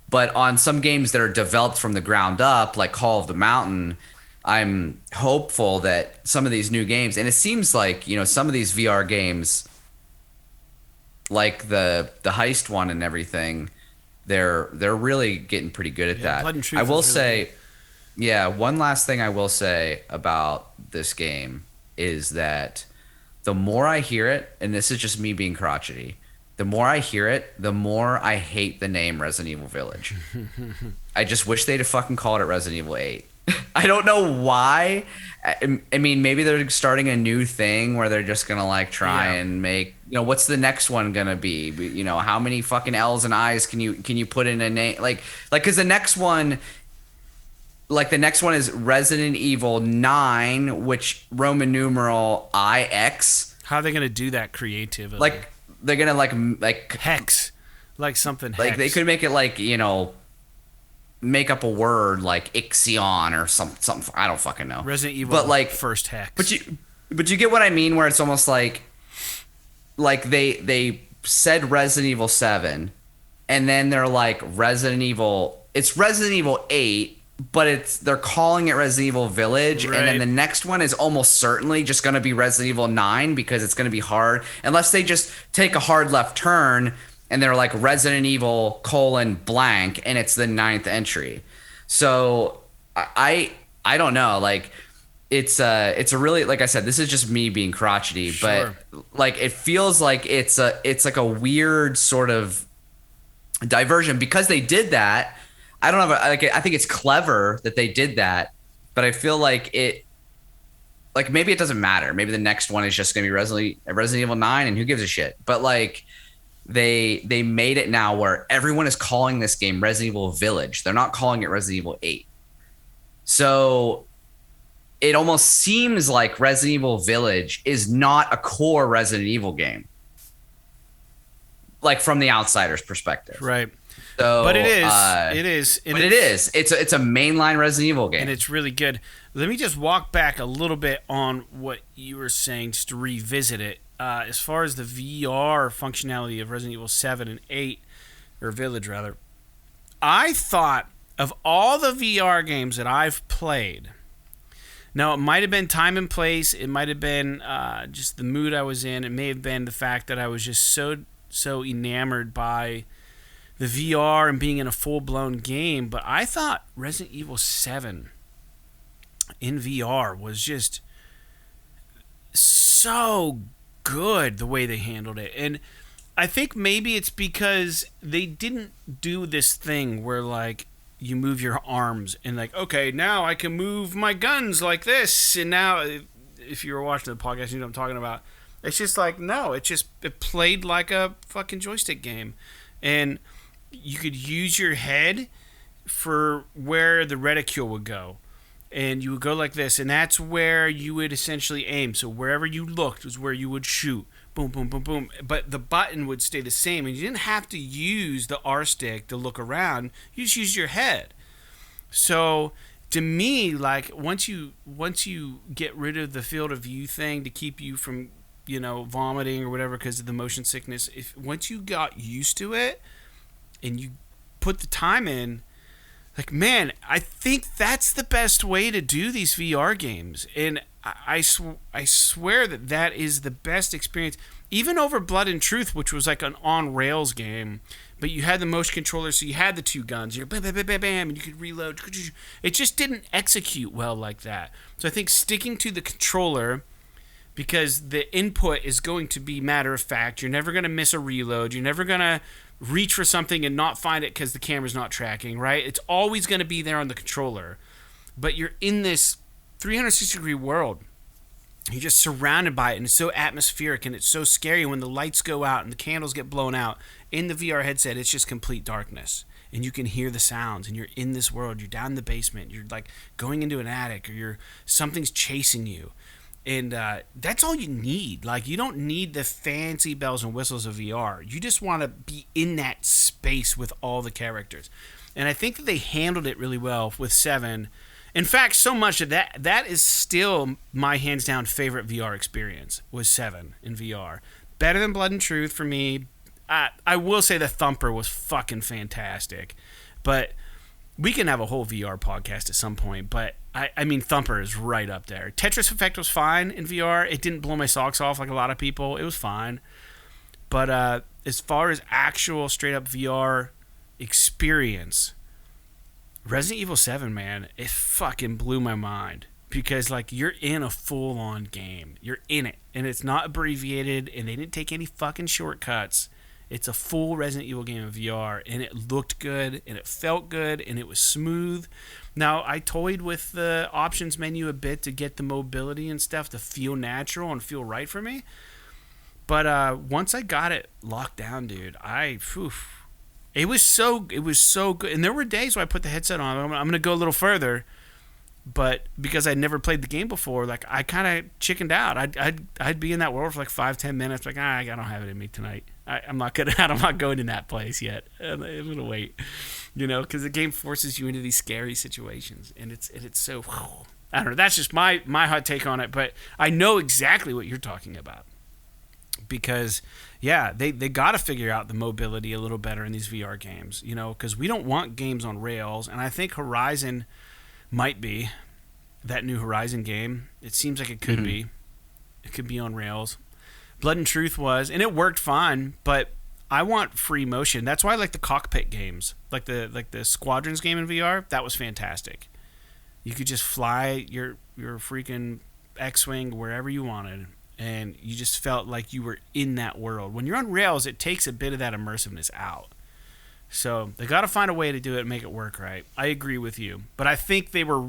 But on some games that are developed from the ground up, like Call of the Mountain, I'm hopeful that some of these new games, and it seems like, you know, some of these VR games, like the heist one and everything, they're really getting pretty good at that. Blood and Truth I will is really say, yeah, one last thing I will say about this game is that the more I hear it, and this is just me being crotchety, the more I hear it, the more I hate the name Resident Evil Village. I just wish they'd have fucking called it Resident Evil 8. I don't know why. I mean, maybe they're starting a new thing where they're just gonna like try and make, you know, what's the next one gonna be? You know, how many fucking L's and I's can you put in a name? Like, because the next one is Resident Evil 9, which Roman numeral IX. How are they going to do that creatively? Like, they're going to like hex. Like something like hex. they could make it like, you know, make up a word like Ixion or something. I don't fucking know. Resident Evil, but like first hex. But you get what I mean, where it's almost like they said Resident Evil 7, and then they're like it's Resident Evil 8, but they're calling it Resident Evil Village, right. And then the next one is almost certainly just going to be Resident Evil 9 because it's going to be hard, unless they just take a hard left turn and they're like Resident Evil : blank, and it's the 9th entry. So I don't know, like it's a really, like I said, this is just me being crotchety, Sure. but like it feels like it's like a weird sort of diversion because they did that. I don't know. I think it's clever that they did that, but I feel like maybe it doesn't matter. Maybe the next one is just going to be Resident Evil 9, and who gives a shit? But like they made it now where everyone is calling this game Resident Evil Village. They're not calling it Resident Evil 8. So it almost seems like Resident Evil Village is not a core Resident Evil game, like from the outsider's perspective. Right. So, but it is. It's a mainline Resident Evil game, and it's really good. Let me just walk back a little bit on what you were saying, just to revisit it. As far as the VR functionality of Resident Evil 7 and 8, or Village rather, I thought of all the VR games that I've played. Now, it might have been time and place. It might have been just the mood I was in. It may have been the fact that I was just so enamored by the VR and being in a full-blown game, but I thought Resident Evil 7 in VR was just so good, the way they handled it. And I think maybe it's because they didn't do this thing where like you move your arms and like, okay, now I can move my guns like this, and now if you were watching the podcast, you know what I'm talking about. It's just like, no, it played like a fucking joystick game. And you could use your head for where the reticule would go. And you would go like this, and that's where you would essentially aim. So wherever you looked was where you would shoot. Boom, boom, boom, boom. But the button would stay the same, and you didn't have to use the R stick to look around. You just used your head. So to me, like once you get rid of the field of view thing to keep you from, you know, vomiting or whatever because of the motion sickness, once you got used to it and you put the time in, like, man, I think that's the best way to do these VR games. And I swear that is the best experience, even over Blood and Truth, which was like an on rails game, but you had the motion controller, so you had the two guns, you're bam, bam, bam, bam, bam, and you could reload. It just didn't execute well like that. So I think sticking to the controller, because the input is going to be matter of fact. You're never going to miss a reload. You're never going to reach for something and not find it because the camera's not tracking, right? It's always going to be there on the controller. But you're in this 360-degree world. You're just surrounded by it, and it's so atmospheric, and it's so scary when the lights go out and the candles get blown out. In the VR headset, it's just complete darkness, and you can hear the sounds, and you're in this world. You're down in the basement. You're like going into an attic, or something's chasing you. And that's all you need. Like, you don't need the fancy bells and whistles of VR. You just want to be in that space with all the characters. And I think that they handled it really well with 7. In fact, so much of that is still my hands down favorite VR experience was 7 in VR. Better than Blood and Truth for me. I will say the Thumper was fucking fantastic. But we can have a whole VR podcast at some point, but I mean, Thumper is right up there. Tetris Effect was fine in VR. It didn't blow my socks off like a lot of people. It was fine. But as far as actual straight up VR experience, Resident Evil 7, man, it fucking blew my mind. Because, like, you're in a full-on game. You're in it. And it's not abbreviated, and they didn't take any fucking shortcuts. It's a full Resident Evil game in VR, and it looked good, and it felt good, and it was smooth. Now, I toyed with the options menu a bit to get the mobility and stuff to feel natural and feel right for me. But once I got it locked down, dude, it was so good. And there were days where I put the headset on. I'm going to go a little further, but because I'd never played the game before, like, I kind of chickened out. I'd be in that world for like 5-10 minutes, like, I don't have it in me tonight. I'm not going in that place yet. I'm gonna wait, because the game forces you into these scary situations, and it's so. I don't know. That's just my hot take on it, but I know exactly what you're talking about. Because, yeah, they got to figure out the mobility a little better in these VR games, because we don't want games on rails, and I think Horizon might be that new Horizon game. It seems like it could be. It could be on rails. Blood and Truth was, and it worked fine, but I want free motion. That's why I like the cockpit games, like the Squadrons game in VR. That was fantastic. You could just fly your freaking X-Wing wherever you wanted, and you just felt like you were in that world. When you're on rails, it takes a bit of that immersiveness out. So they got to find a way to do it and make it work right. I agree with you, but I think they were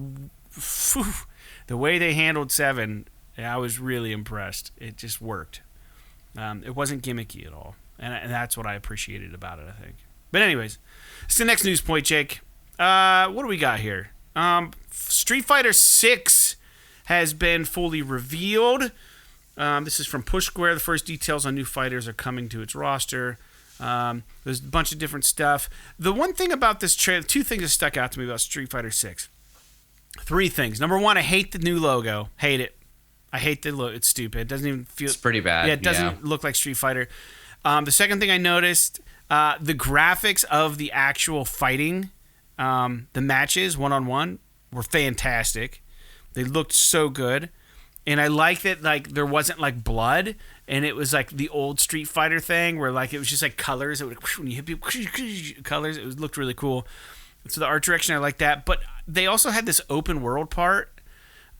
the way they handled 7. I was really impressed. It just worked. It wasn't gimmicky at all, and that's what I appreciated about it, I think. But anyways, it's the next news point, Jake. What do we got here? Street Fighter 6 has been fully revealed. This is from Push Square. The first details on new fighters are coming to its roster. There's a bunch of different stuff. The one thing about this trailer, 2 things that stuck out to me about Street Fighter 6. 3 things. Number 1, I hate the new logo. Hate it. I hate the look. It's stupid. It doesn't even feel... It's pretty bad. Yeah, it doesn't look like Street Fighter. The second thing I noticed, the graphics of the actual fighting, the matches, one-on-one, were fantastic. They looked so good. And I like that, like, there wasn't, like, blood, and it was, like, the old Street Fighter thing where, like, it was just, like, colors. It would, when you hit people, colors. It looked really cool. So the art direction, I like that. But they also had this open world part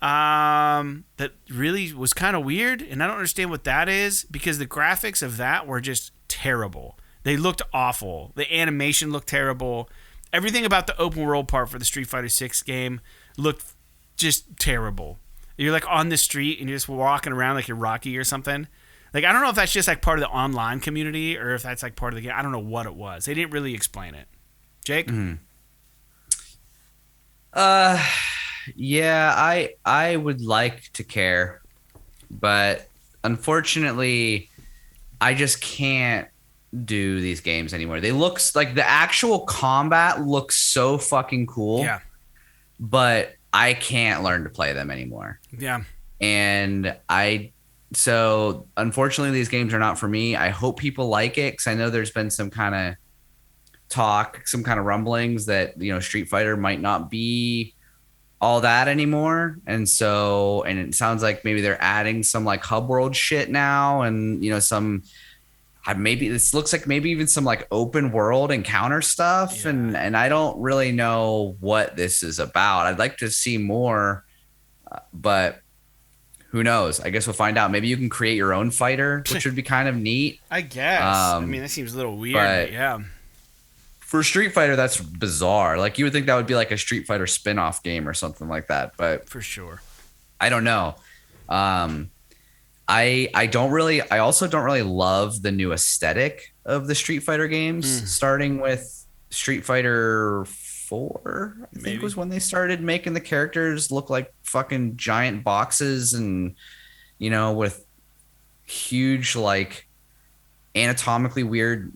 that really was kind of weird, and I don't understand what that is, because the graphics of that were just terrible. They looked awful. The animation looked terrible. Everything about the open world part for the Street Fighter 6 game looked just terrible. You're like on the street and you're just walking around like you're Rocky or something. Like, I don't know if that's just like part of the online community or if that's like part of the game. I don't know what it was. They didn't really explain it. Jake? Yeah, I would like to care, but unfortunately, I just can't do these games anymore. They look like the actual combat looks so fucking cool. Yeah. But I can't learn to play them anymore. Yeah. And so unfortunately, these games are not for me. I hope people like it, because I know there's been some kind of talk, some kind of rumblings that, Street Fighter might not be all that anymore. And it sounds like maybe they're adding some like hub world shit now, and some maybe this looks like maybe even some like open world encounter stuff. Yeah. And I don't really know what this is about. I'd like to see more, but who knows? I guess we'll find out. Maybe you can create your own fighter, which would be kind of neat. I guess. I mean, that seems a little weird, but yeah. For Street Fighter, that's bizarre. Like, you would think that would be like a Street Fighter spin-off game or something like that, but for sure. I don't know. I also don't really love the new aesthetic of the Street Fighter games, starting with Street Fighter 4, I think was when they started making the characters look like fucking giant boxes and, with huge, like, anatomically weird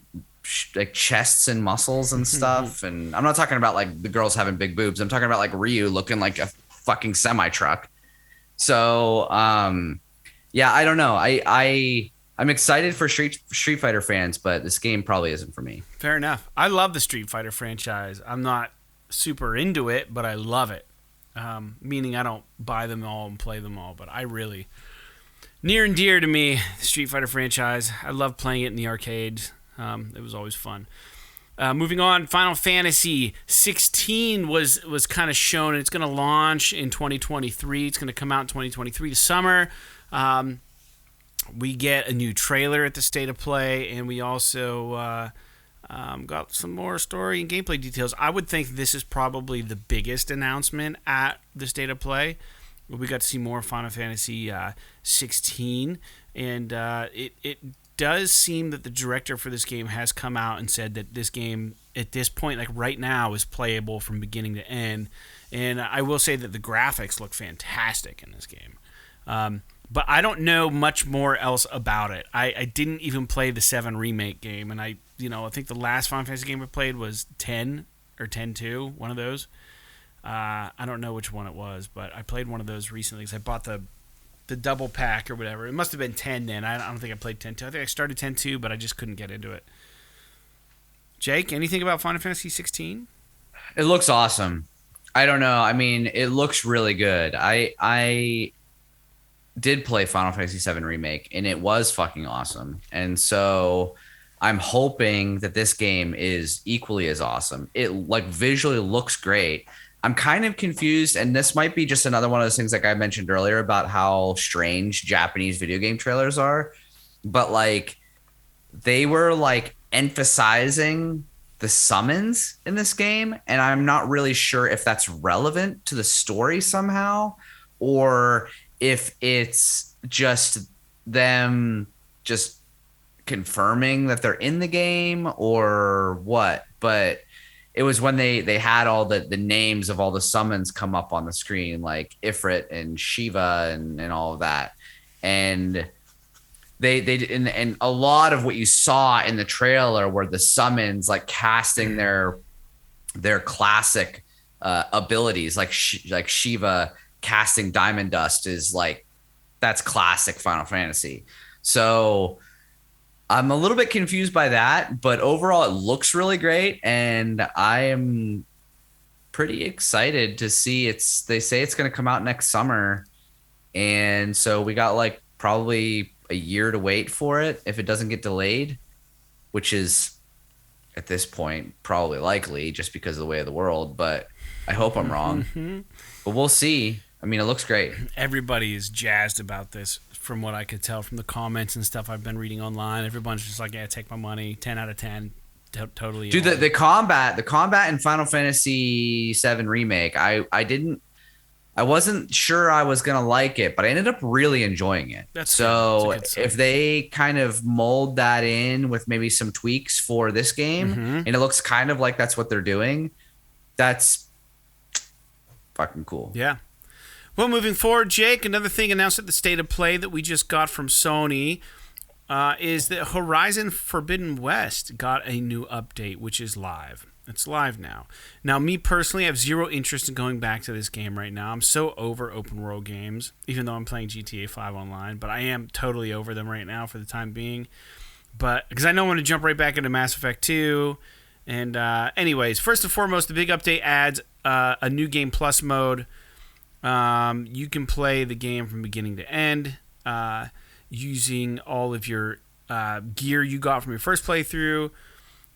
like chests and muscles and stuff. And I'm not talking about like the girls having big boobs. I'm talking about like Ryu looking like a fucking semi truck. So, yeah, I don't know. I'm excited for Street Fighter fans, but this game probably isn't for me. Fair enough. I love the Street Fighter franchise. I'm not super into it, but I love it. Meaning I don't buy them all and play them all, but I really near and dear to me, the Street Fighter franchise. I love playing it in the arcades. It was always fun. Moving on, Final Fantasy 16 was kind of shown. It's going to launch in 2023. It's going to come out in 2023 this summer. We get a new trailer at the State of Play, and we also got some more story and gameplay details. I would think this is probably the biggest announcement at the State of Play. We got to see more Final Fantasy 16, and it does seem that the director for this game has come out and said that this game, at this point, like right now, is playable from beginning to end. And I will say that the graphics look fantastic in this game. But I don't know much more else about it. I didn't even play the 7 remake game, and I think the last Final Fantasy game I played was 10 or 10-2, one of those. I don't know which one it was, but I played one of those recently because I bought the double pack or whatever. It must have been 10 then. I don't think I played 10-2. I think I started 10-2, but I just couldn't get into it. Jake, anything about Final Fantasy 16? It looks awesome. I don't know. I mean, it looks really good. I did play Final Fantasy 7 Remake, and it was fucking awesome. And so I'm hoping that this game is equally as awesome. It like visually looks great. I'm kind of confused, and this might be just another one of those things like I mentioned earlier about how strange Japanese video game trailers are. But like they were like emphasizing the summons in this game, and I'm not really sure if that's relevant to the story somehow, or if it's just them just confirming that they're in the game or what. But it was when they had all the names of all the summons come up on the screen, like Ifrit and Shiva and all of that. And and a lot of what you saw in the trailer were the summons like casting their classic abilities, like Shiva casting Diamond Dust is like, that's classic Final Fantasy. So I'm a little bit confused by that, but overall it looks really great, and I am pretty excited to see they say it's going to come out next summer, and so we got like probably a year to wait for it if it doesn't get delayed, which is at this point probably likely just because of the way of the world, but I hope I'm wrong. But we'll see. I mean, it looks great. Everybody is jazzed about this, from what I could tell from the comments and stuff I've been reading online. Everyone's just like, yeah, take my money. 10 out of 10. Totally. Dude, the combat in Final Fantasy 7 Remake, I wasn't sure I was going to like it, but I ended up really enjoying it. So if they kind of mold that in with maybe some tweaks for this game, and it looks kind of like that's what they're doing, that's fucking cool. Yeah. Well, moving forward, Jake, another thing announced at the State of Play that we just got from Sony is that Horizon Forbidden West got a new update, which is live. It's live now. Now, me personally, I have zero interest in going back to this game right now. I'm so over open world games, even though I'm playing GTA 5 online, but I am totally over them right now for the time being. But because I know I'm going to jump right back into Mass Effect 2. And anyways, first and foremost, the big update adds a new game plus mode. You can play the game from beginning to end using all of your gear you got from your first playthrough.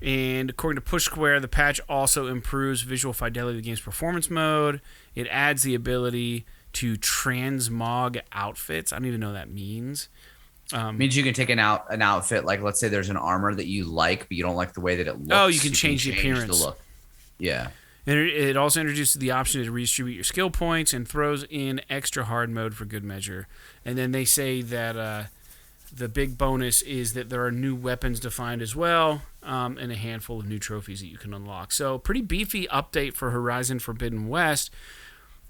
And according to Push Square, the patch also improves visual fidelity of the game's performance mode. It adds the ability to transmog outfits. I don't even know what that means. Means you can take an outfit, like let's say there's an armor that you like, but you don't like the way that it looks. Oh, you can change the appearance. The look. Yeah. And it also introduces the option to redistribute your skill points and throws in extra hard mode for good measure. And then they say that the big bonus is that there are new weapons defined as well, and a handful of new trophies that you can unlock. So pretty beefy update for Horizon Forbidden West.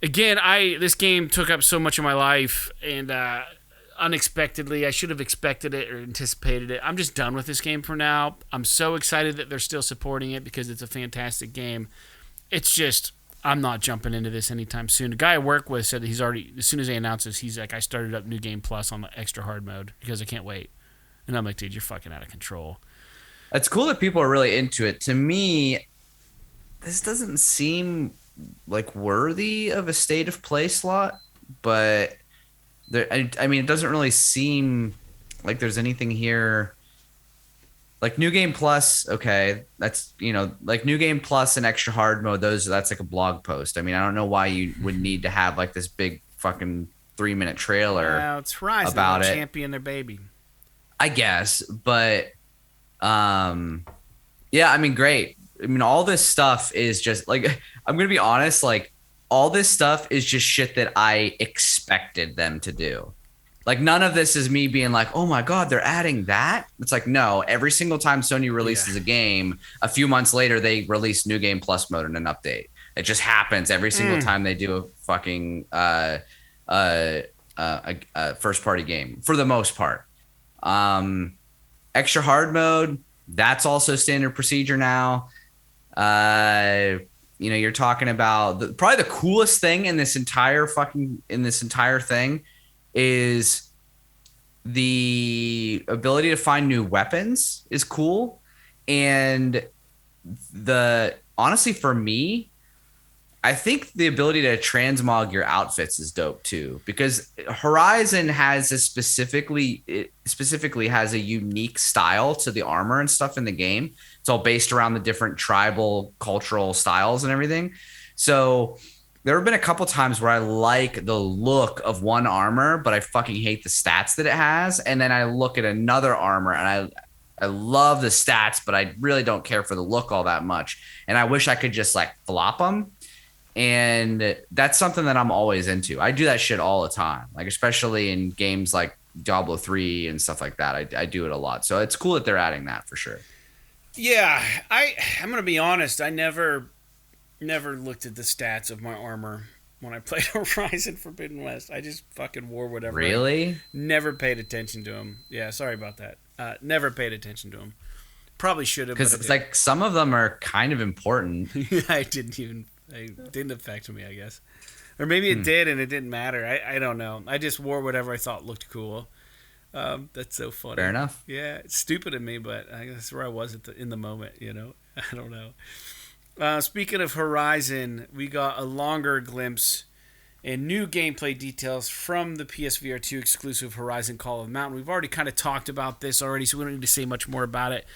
Again, this game took up so much of my life, and unexpectedly, I should have expected it or anticipated it. I'm just done with this game for now. I'm so excited that they're still supporting it because it's a fantastic game. It's just, I'm not jumping into this anytime soon. The guy I work with said that he's already, as soon as they announced this, he's like, I started up New Game Plus on the extra hard mode because I can't wait. And I'm like, dude, you're fucking out of control. It's cool that people are really into it. To me, this doesn't seem like worthy of a state of play slot, but I mean, it doesn't really seem like there's anything here. Like New Game Plus, okay, that's, like New Game Plus and extra hard mode, that's like a blog post. I mean, I don't know why you would need to have like this big fucking 3-minute trailer it's Horizon about it. Champion their baby, I guess, but yeah, I mean, great. I mean, all this stuff is just like, I'm gonna be honest, like all this stuff is just shit that I expected them to do. Like, none of this is me being like, oh my God, they're adding that. It's like, no, every single time Sony releases a game, a few months later, they release New Game Plus mode and an update. It just happens every single time they do a fucking first party game, for the most part. Extra hard mode, that's also standard procedure now. You're talking about probably the coolest thing in this entire thing is the ability to find new weapons is cool. And honestly, for me, I think the ability to transmog your outfits is dope too, because Horizon has specifically has a unique style to the armor and stuff in the game. It's all based around the different tribal cultural styles and everything. So there have been a couple times where I like the look of one armor, but I fucking hate the stats that it has. And then I look at another armor and I love the stats, but I really don't care for the look all that much. And I wish I could just like flop them. And that's something that I'm always into. I do that shit all the time, like especially in games like Diablo 3 and stuff like that. I do it a lot. So it's cool that they're adding that for sure. Yeah, I'm going to be honest. I never looked at the stats of my armor when I played Horizon Forbidden West. I just fucking wore whatever. Really? Never paid attention to them. Yeah, sorry about that. Never paid attention to them. Probably should have. Because it's like some of them are kind of important. It didn't affect me, I guess. Or maybe it did and it didn't matter. I don't know. I just wore whatever I thought looked cool. That's so funny. Fair enough. Yeah, it's stupid of me, but I guess that's where I was in the moment, I don't know. Speaking of Horizon, we got a longer glimpse and new gameplay details from the PSVR 2 exclusive Horizon Call of the Mountain. We've already kind of talked about this already, so we don't need to say much more about it.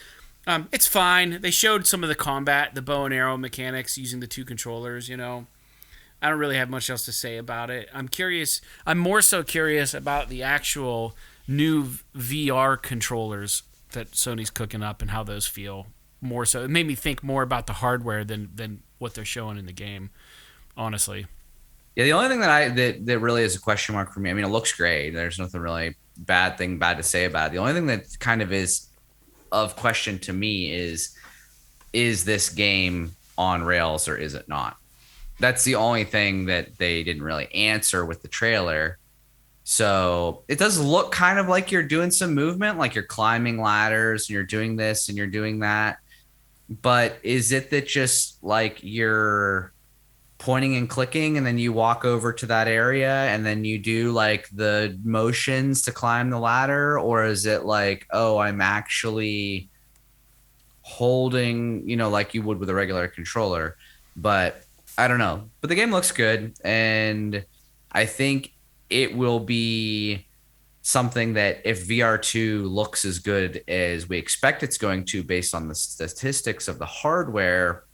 It's fine. They showed some of the combat, the bow and arrow mechanics using the two controllers, I don't really have much else to say about it. I'm more so curious about the actual new VR controllers that Sony's cooking up and how those feel. More so, it made me think more about the hardware than what they're showing in the game, honestly. Yeah, the only thing that really is a question mark for me, I mean, it looks great. There's nothing really bad to say about it. The only thing that kind of is of question to me is this game on rails or is it not? That's the only thing that they didn't really answer with the trailer. So it does look kind of like you're doing some movement, like you're climbing ladders and you're doing this and you're doing that. But is it that just like you're pointing and clicking and then you walk over to that area and then you do like the motions to climb the ladder? Or is it like, oh, I'm actually holding, like you would with a regular controller? But I don't know. But the game looks good. And I think it will be something that if VR2 looks as good as we expect it's going to based on the statistics of the hardware,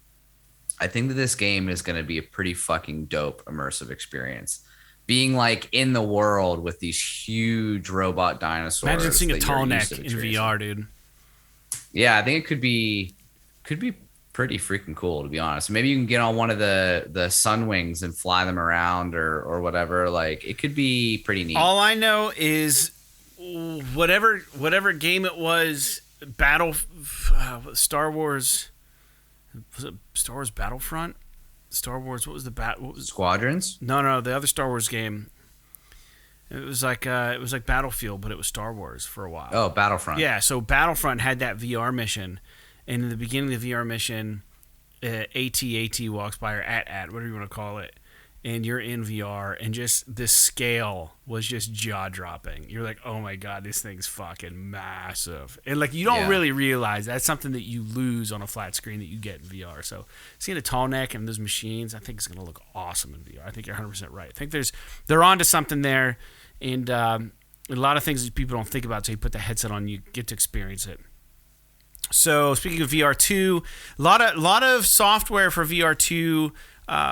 I think that this game is going to be a pretty fucking dope immersive experience. Being like in the world with these huge robot dinosaurs. Imagine seeing a that tall you're neck used to in experiencing. VR, dude. Yeah, I think it could be pretty freaking cool, to be honest. Maybe you can get on one of the sun wings and fly them around or whatever. Like, it could be pretty neat. All I know is whatever game it was, Star Wars. Was it Star Wars Battlefront? Star Wars. What was the What was Squadrons? No, the other Star Wars game. It was like Battlefield, but it was Star Wars for a while. Oh, Battlefront. Yeah, so Battlefront had that VR mission, and in the beginning of the VR mission, AT walks by, or AT, whatever you want to call it, and you're in VR, and just the scale was just jaw-dropping. You're like, oh my god, this thing's fucking massive. And like, you don't really realize that's something that you lose on a flat screen that you get in VR. So seeing a tall neck and those machines, I think it's going to look awesome in VR. I think you're 100% right. I think they're onto something there, and a lot of things that people don't think about, so you put the headset on, you get to experience it. So speaking of VR2, a lot of software for VR2.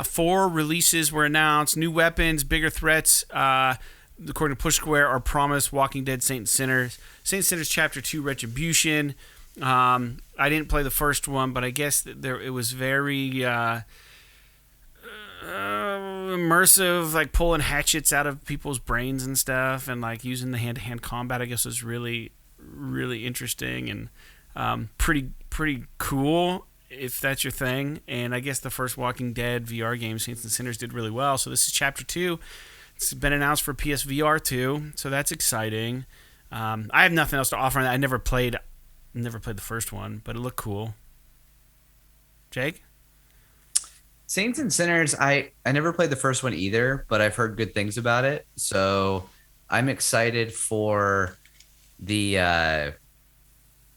4 releases were announced. New weapons, bigger threats, according to Push Square, are promised. Walking Dead, Saint and Sinners. Saint and Sinners Chapter 2, Retribution. I didn't play the first one, but I guess it was very immersive, like pulling hatchets out of people's brains and stuff, and like using the hand-to-hand combat, I guess, was really, really interesting and pretty cool, if that's your thing. And I guess the first Walking Dead VR game, Saints and Sinners, did really well. So this is Chapter 2. It's been announced for PSVR 2, so that's exciting. I have nothing else to offer on that. I never played the first one, but it looked cool. Jake? Saints and Sinners, I never played the first one either, but I've heard good things about it. So I'm excited for the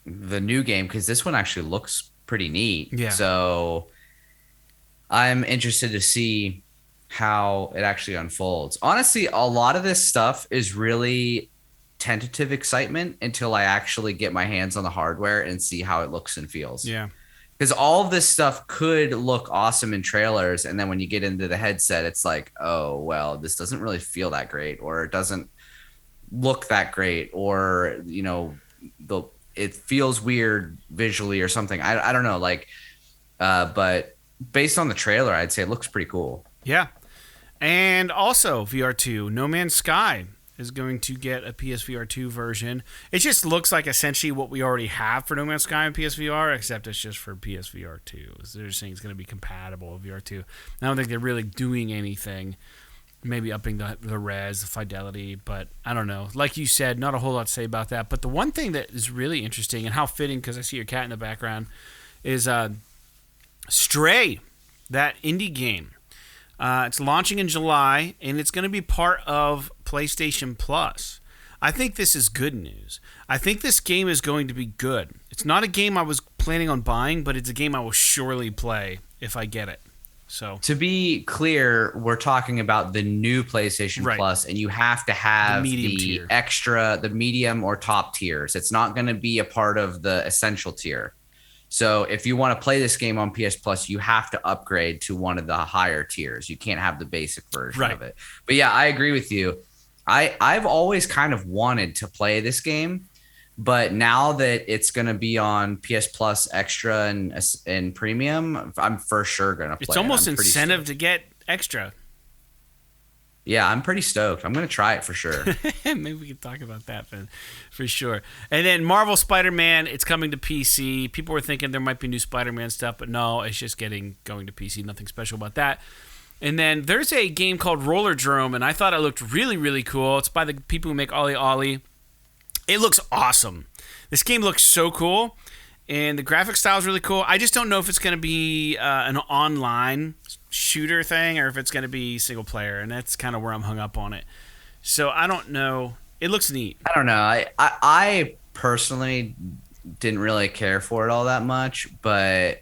new game, because this one actually looks pretty neat. Yeah. So I'm interested to see how it actually unfolds. Honestly, a lot of this stuff is really tentative excitement until I actually get my hands on the hardware and see how it looks and feels. Yeah. Because all of this stuff could look awesome in trailers, and then when you get into the headset, it's like, oh, well, this doesn't really feel that great, or it doesn't look that great, or, you know, it feels weird visually or something. I don't know. Like, but based on the trailer, I'd say it looks pretty cool. Yeah. And also VR2, No Man's Sky is going to get a PSVR 2 version. It just looks like essentially what we already have for No Man's Sky and PSVR, except it's just for PSVR 2. They're just saying it's going to be compatible with VR 2. I don't think they're really doing anything. Maybe upping the res, the fidelity, but I don't know. Like you said, not a whole lot to say about that. But the one thing that is really interesting, and how fitting, because I see your cat in the background, is Stray, that indie game. It's launching in July, and it's going to be part of PlayStation Plus. I think this is good news. I think this game is going to be good. It's not a game I was planning on buying, but it's a game I will surely play if I get it. So to be clear, we're talking about the new PlayStation Plus, and you have to have the extra, the medium or top tiers. It's not going to be a part of the essential tier. So if you want to play this game on PS Plus, you have to upgrade to one of the higher tiers. You can't have the basic version of it. But yeah, I agree with you. I've always kind of wanted to play this game, but now that it's going to be on PS Plus Extra and Premium, I'm for sure going to play it. It's almost incentive to get Extra. Yeah, I'm pretty stoked. I'm going to try it for sure. Maybe we can talk about that for sure. And then Marvel Spider-Man, it's coming to PC. People were thinking there might be new Spider-Man stuff, but no, it's just going to PC. Nothing special about that. And then there's a game called Roller Drome, and I thought it looked really, really cool. It's by the people who make Ollie Ollie. It looks awesome. This game looks so cool, and the graphic style is really cool. I just don't know if it's going to be an online shooter thing or if it's going to be single player, and that's kind of where I'm hung up on it. So I don't know. It looks neat. I don't know. I personally didn't really care for it all that much, but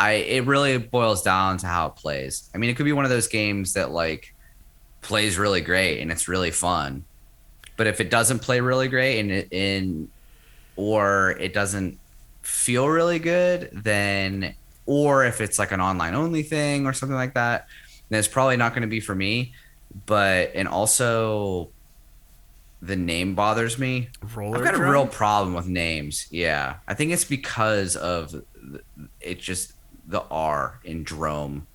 it really boils down to how it plays. I mean, it could be one of those games that, like, plays really great and it's really fun. But if it doesn't play really great or it doesn't feel really good, then, or if it's like an online only thing or something like that, then it's probably not going to be for me. And also the name bothers me. I've got a real problem with names. Yeah. I think it's because of it just the R in Drome.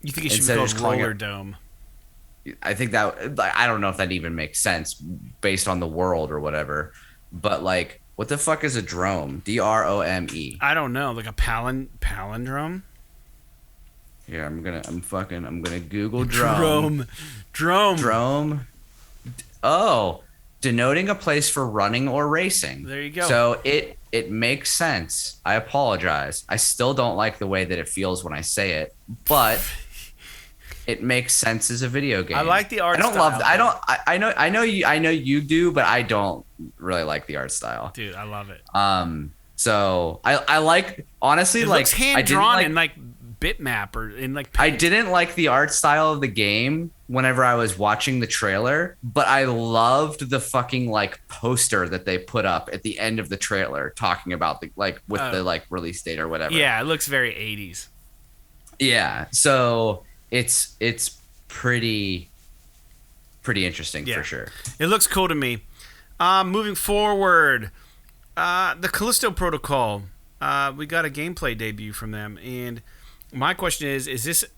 You think it should be called Roller Dome? I think that, I don't know if that even makes sense based on the world or whatever, but like, what the fuck is a drome? Drome. I don't know, like a palindrome. Yeah, I'm gonna Google drome. Drome. Oh, denoting a place for running or racing. There you go. So it makes sense. I apologize. I still don't like the way that it feels when I say it, but it makes sense as a video game. I like the art style. I know you do, but I don't really like the art style. Dude, I love it. So I like, honestly, it like looks hand drawn in like bitmap or in like paint. I didn't like the art style of the game whenever I was watching the trailer, but I loved the fucking like poster that they put up at the end of the trailer talking about the like with the like release date or whatever. Yeah, it looks very 80s. Yeah, so it's pretty interesting for sure. It looks cool to me. Moving forward, the Callisto Protocol. We got a gameplay debut from them, and my question is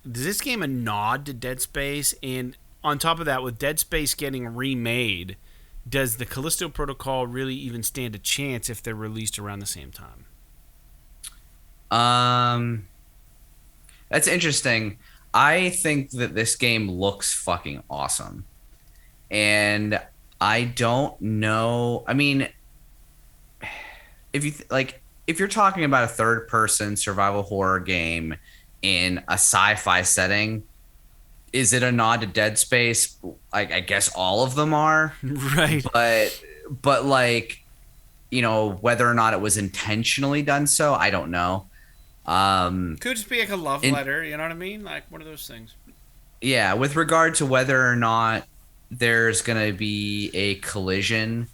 this game a nod to Dead Space? And on top of that, with Dead Space getting remade, does the Callisto Protocol really even stand a chance if they're released around the same time? That's interesting. I think that this game looks fucking awesome. And I don't know. I mean, if you're talking about a third-person survival horror game in a sci-fi setting, is it a nod to Dead Space? I guess all of them are. Right. But like, you know, whether or not it was intentionally done so, I don't know. Could just be like a love letter, you know what I mean? Like one of those things. Yeah, with regard to whether or not there's going to be a collision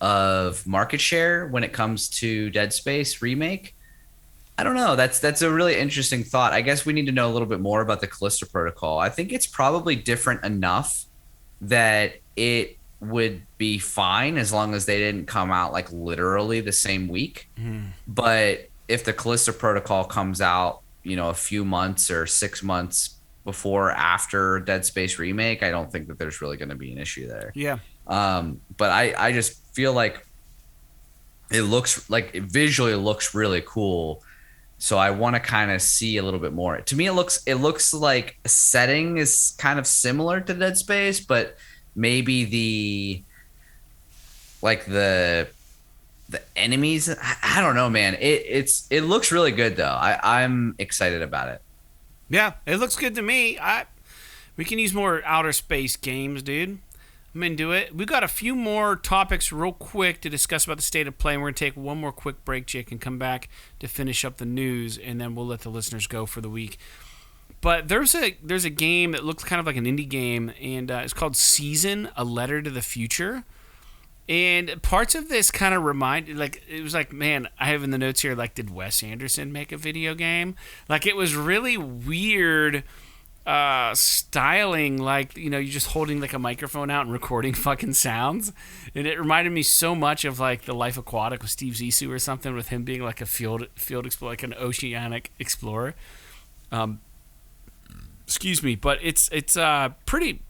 of market share when it comes to Dead Space remake, I don't know. That's a really interesting thought. I guess we need to know a little bit more about the Callisto Protocol. I think it's probably different enough that it would be fine as long as they didn't come out like literally the same week. But if the Callisto Protocol comes out, you know, a few months or 6 months before or after Dead Space remake, I don't think that there's really going to be an issue there. Yeah. But I just feel like it visually looks really cool. So I want to kind of see a little bit more. To me, it looks like a setting is kind of similar to Dead Space, but maybe the enemies, I don't know, man. It looks really good though. I'm excited about it. Yeah, it looks good to me. We can use more outer space games, dude. I'm into it. We've got a few more topics real quick to discuss about the state of play, and we're going to take one more quick break, Jake, and come back to finish up the news, and then we'll let the listeners go for the week. But there's a game that looks kind of like an indie game, and it's called Season, A Letter to the Future. And parts of this kind of it was like, man, I have in the notes here, like, did Wes Anderson make a video game? Like, it was really weird styling, like, you know, you're just holding like a microphone out and recording fucking sounds. And it reminded me so much of like The Life Aquatic with Steve Zissou or something, with him being like a field explorer, like an oceanic explorer. Excuse me, but it's pretty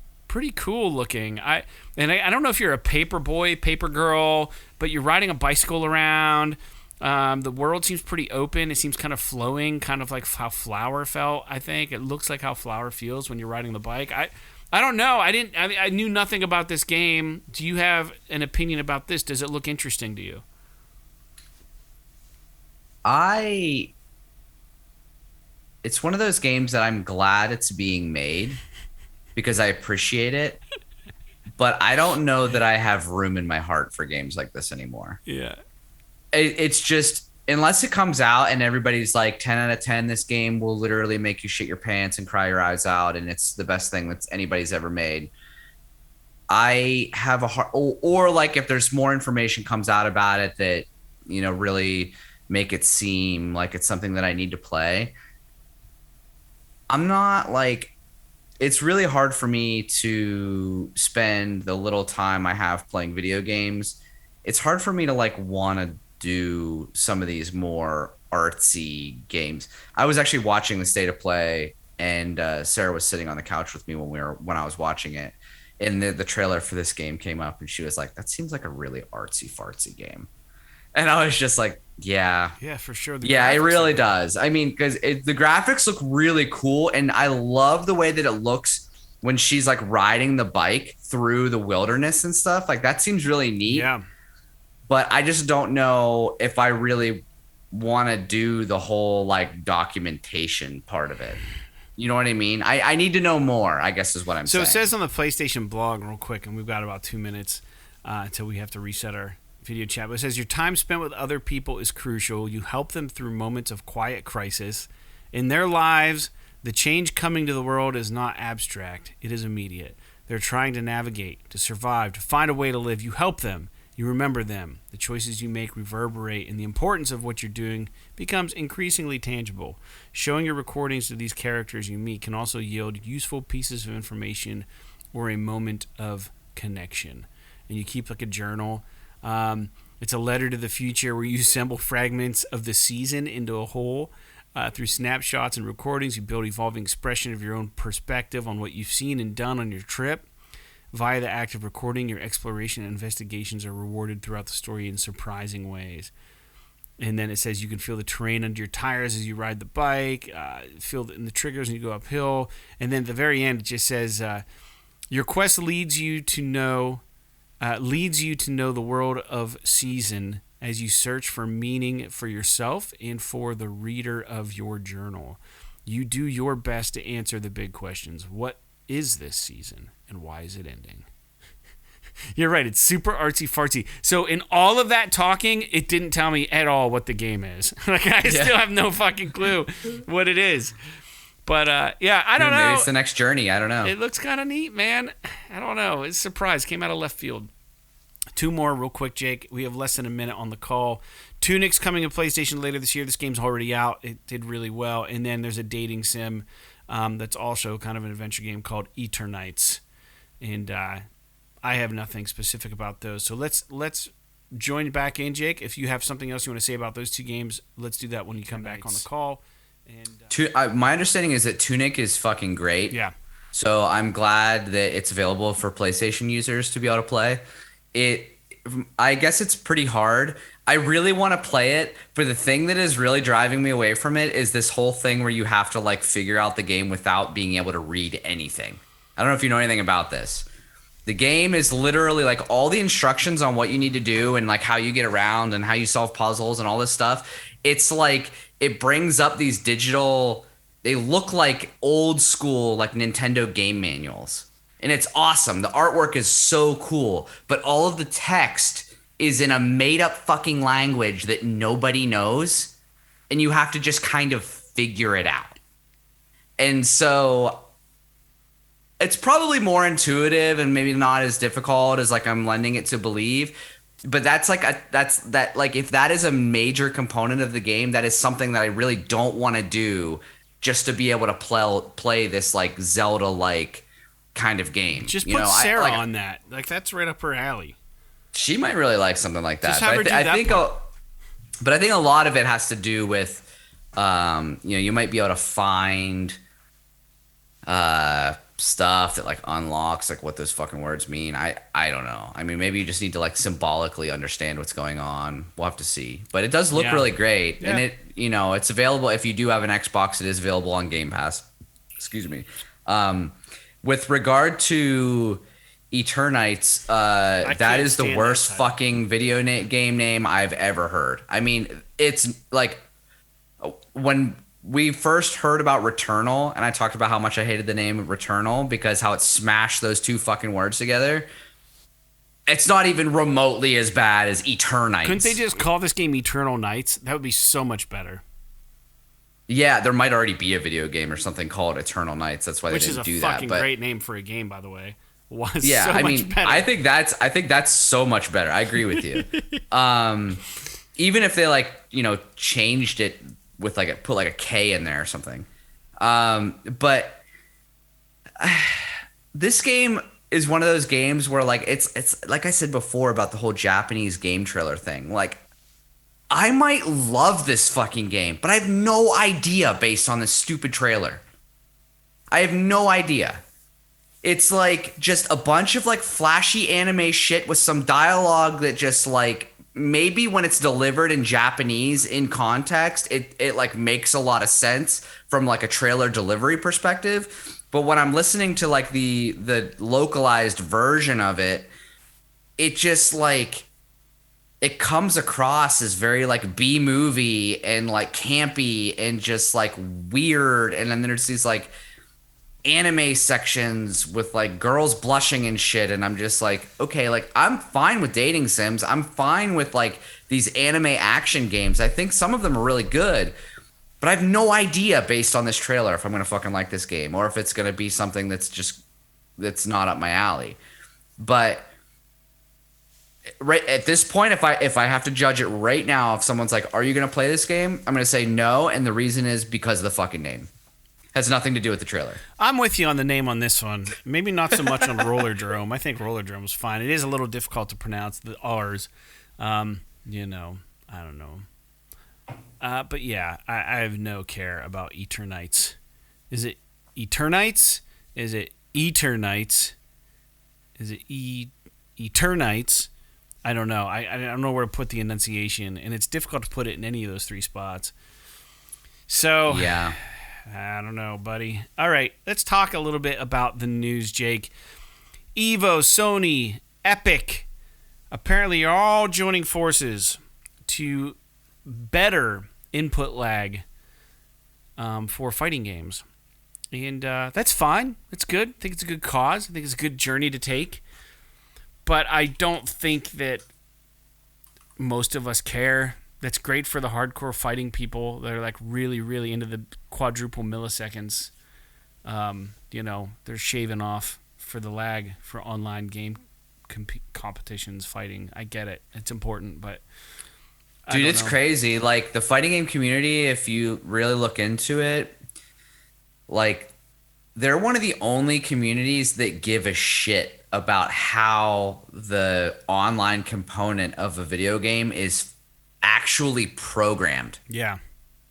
cool looking. I don't know if you're a paper boy, paper girl, but you're riding a bicycle around. The world seems pretty open. It seems kind of flowing, kind of like how Flower felt, I think. It looks like how Flower feels when you're riding the bike. I don't know. I knew nothing about this game. Do you have an opinion about this? Does it look interesting to you? It's one of those games that I'm glad it's being made because I appreciate it. But I don't know that I have room in my heart for games like this anymore. Yeah. It's just, unless it comes out and everybody's like 10 out of 10, this game will literally make you shit your pants and cry your eyes out, and it's the best thing that anybody's ever made. I have a hard, or like if there's more information comes out about it that, you know, really make it seem like it's something that I need to play. I'm not like, it's really hard for me to spend the little time I have playing video games. It's hard for me to like want to do some of these more artsy games. I was actually watching the State of Play, and Sarah was sitting on the couch with me when I was watching it, and the trailer for this game came up, and she was like, "That seems like a really artsy fartsy game," and I was just like, "Yeah, for sure." Yeah, it really does. I mean, because the graphics look really cool, and I love the way that it looks when she's like riding the bike through the wilderness and stuff. Like that seems really neat. Yeah. But I just don't know if I really want to do the whole like documentation part of it. You know what I mean? I need to know more, I guess is what I'm saying. So it says on the PlayStation blog, real quick, and we've got about 2 minutes until we have to reset our video chat. But it says your time spent with other people is crucial. You help them through moments of quiet crisis. In their lives, the change coming to the world is not abstract. It is immediate. They're trying to navigate, to survive, to find a way to live. You help them. You remember them. The choices you make reverberate, and the importance of what you're doing becomes increasingly tangible. Showing your recordings to these characters you meet can also yield useful pieces of information or a moment of connection. And you keep like a journal. It's a letter to the future where you assemble fragments of the season into a whole. Through snapshots and recordings, you build evolving expression of your own perspective on what you've seen and done on your trip. Via the act of recording, your exploration and investigations are rewarded throughout the story in surprising ways. And then it says you can feel the terrain under your tires as you ride the bike, feel the triggers when you go uphill. And then at the very end, it just says your quest leads you to know the world of season as you search for meaning for yourself and for the reader of your journal. You do your best to answer the big questions. What is this season, and why is it ending? You're right, it's super artsy fartsy. So in all of that talking, it didn't tell me at all what the game is. Like I still have no fucking clue what it is. But I don't know. Maybe it's the next Journey. I don't know. It looks kind of neat, man. I don't know. It's a surprise. Came out of left field. 2 more real quick, Jake. We have less than a minute on the call. Tunic's coming to PlayStation later this year. This game's already out. It did really well. And then there's a dating sim that's also kind of an adventure game called Eternights. And I have nothing specific about those. So let's join back in, Jake. If you have something else you want to say about those 2 games, let's do that when you come back on the call. And my understanding is that Tunic is fucking great. Yeah. So I'm glad that it's available for PlayStation users to be able to play. I guess it's pretty hard. I really want to play it, but the thing that is really driving me away from it is this whole thing where you have to like figure out the game without being able to read anything. I don't know if you know anything about this. The game is literally like all the instructions on what you need to do and like how you get around and how you solve puzzles and all this stuff. It's like it brings up these digital, they look like old school like Nintendo game manuals. And it's awesome. The artwork is so cool, but all of the text is in a made up fucking language that nobody knows, and you have to just kind of figure it out. And so it's probably more intuitive and maybe not as difficult as like I'm lending it to believe. But that's like if that is a major component of the game, that is something that I really don't want to do just to be able to play this like Zelda like kind of game. Just put Sarah on that. Like that's right up her alley. She might really like something like that. Just have her do that part. But I think a lot of it has to do with, you might be able to find stuff that like unlocks like what those fucking words mean. I don't know. I mean, maybe you just need to like symbolically understand what's going on. We'll have to see. But it does look really great, and it's available if you do have an Xbox. It is available on Game Pass. Excuse me. With regard to Eternights, that is the worst fucking video game name I've ever heard. I mean, it's like when we first heard about Returnal, and I talked about how much I hated the name Returnal because how it smashed those 2 fucking words together. It's not even remotely as bad as Eternites. Couldn't they just call this game Eternal Nights? That would be so much better. Yeah, there might already be a video game or something called Eternal Nights. That's why they didn't do that. Which is a fucking great name for a game, by the way. Yeah, so I much mean, better. I think that's so much better. I agree with you. Even if they like, changed it with put like a K in there or something. But this game is one of those games where like it's like I said before about the whole Japanese game trailer thing. Like, I might love this fucking game, but I have no idea based on this stupid trailer. I have no idea. It's like just a bunch of like flashy anime shit with some dialogue that just like maybe when it's delivered in Japanese in context, it like makes a lot of sense from like a trailer delivery perspective. But when I'm listening to like the localized version of it, it just like it comes across as very like B movie and like campy and just like weird. And then there's these like anime sections with like girls blushing and shit. And I'm just like, okay, like I'm fine with dating sims. I'm fine with like these anime action games. I think some of them are really good, but I have no idea based on this trailer if I'm going to fucking like this game or if it's going to be something that's not up my alley. But right at this point, if I have to judge it right now, if someone's like, "Are you going to play this game?" I'm going to say no, and the reason is because of the fucking name. Has nothing to do with the trailer. I'm with you on the name on this one. Maybe not so much on Rollerdrome. I think Rollerdrome is fine. It is a little difficult to pronounce the R's. I don't know. But yeah, I have no care about Eternites. Is it Eternites? Is it Eternites? Is it Eternites? I don't know. I don't know where to put the enunciation, and it's difficult to put it in any of those three spots. So yeah, I don't know, buddy. All right, let's talk a little bit about the news, Jake. Evo, Sony, Epic, apparently are all joining forces to better input lag for fighting games. And that's fine. It's good. I think it's a good cause. I think it's a good journey to take. But I don't think that most of us care. That's great for the hardcore fighting people that are like really, really into the quadruple milliseconds. They're shaving off for the lag for online game competitions, fighting. I get it. It's important, but dude, it's crazy. Like the fighting game community, if you really look into it, like they're one of the only communities that give a shit about how the online component of a video game is actually programmed. Yeah.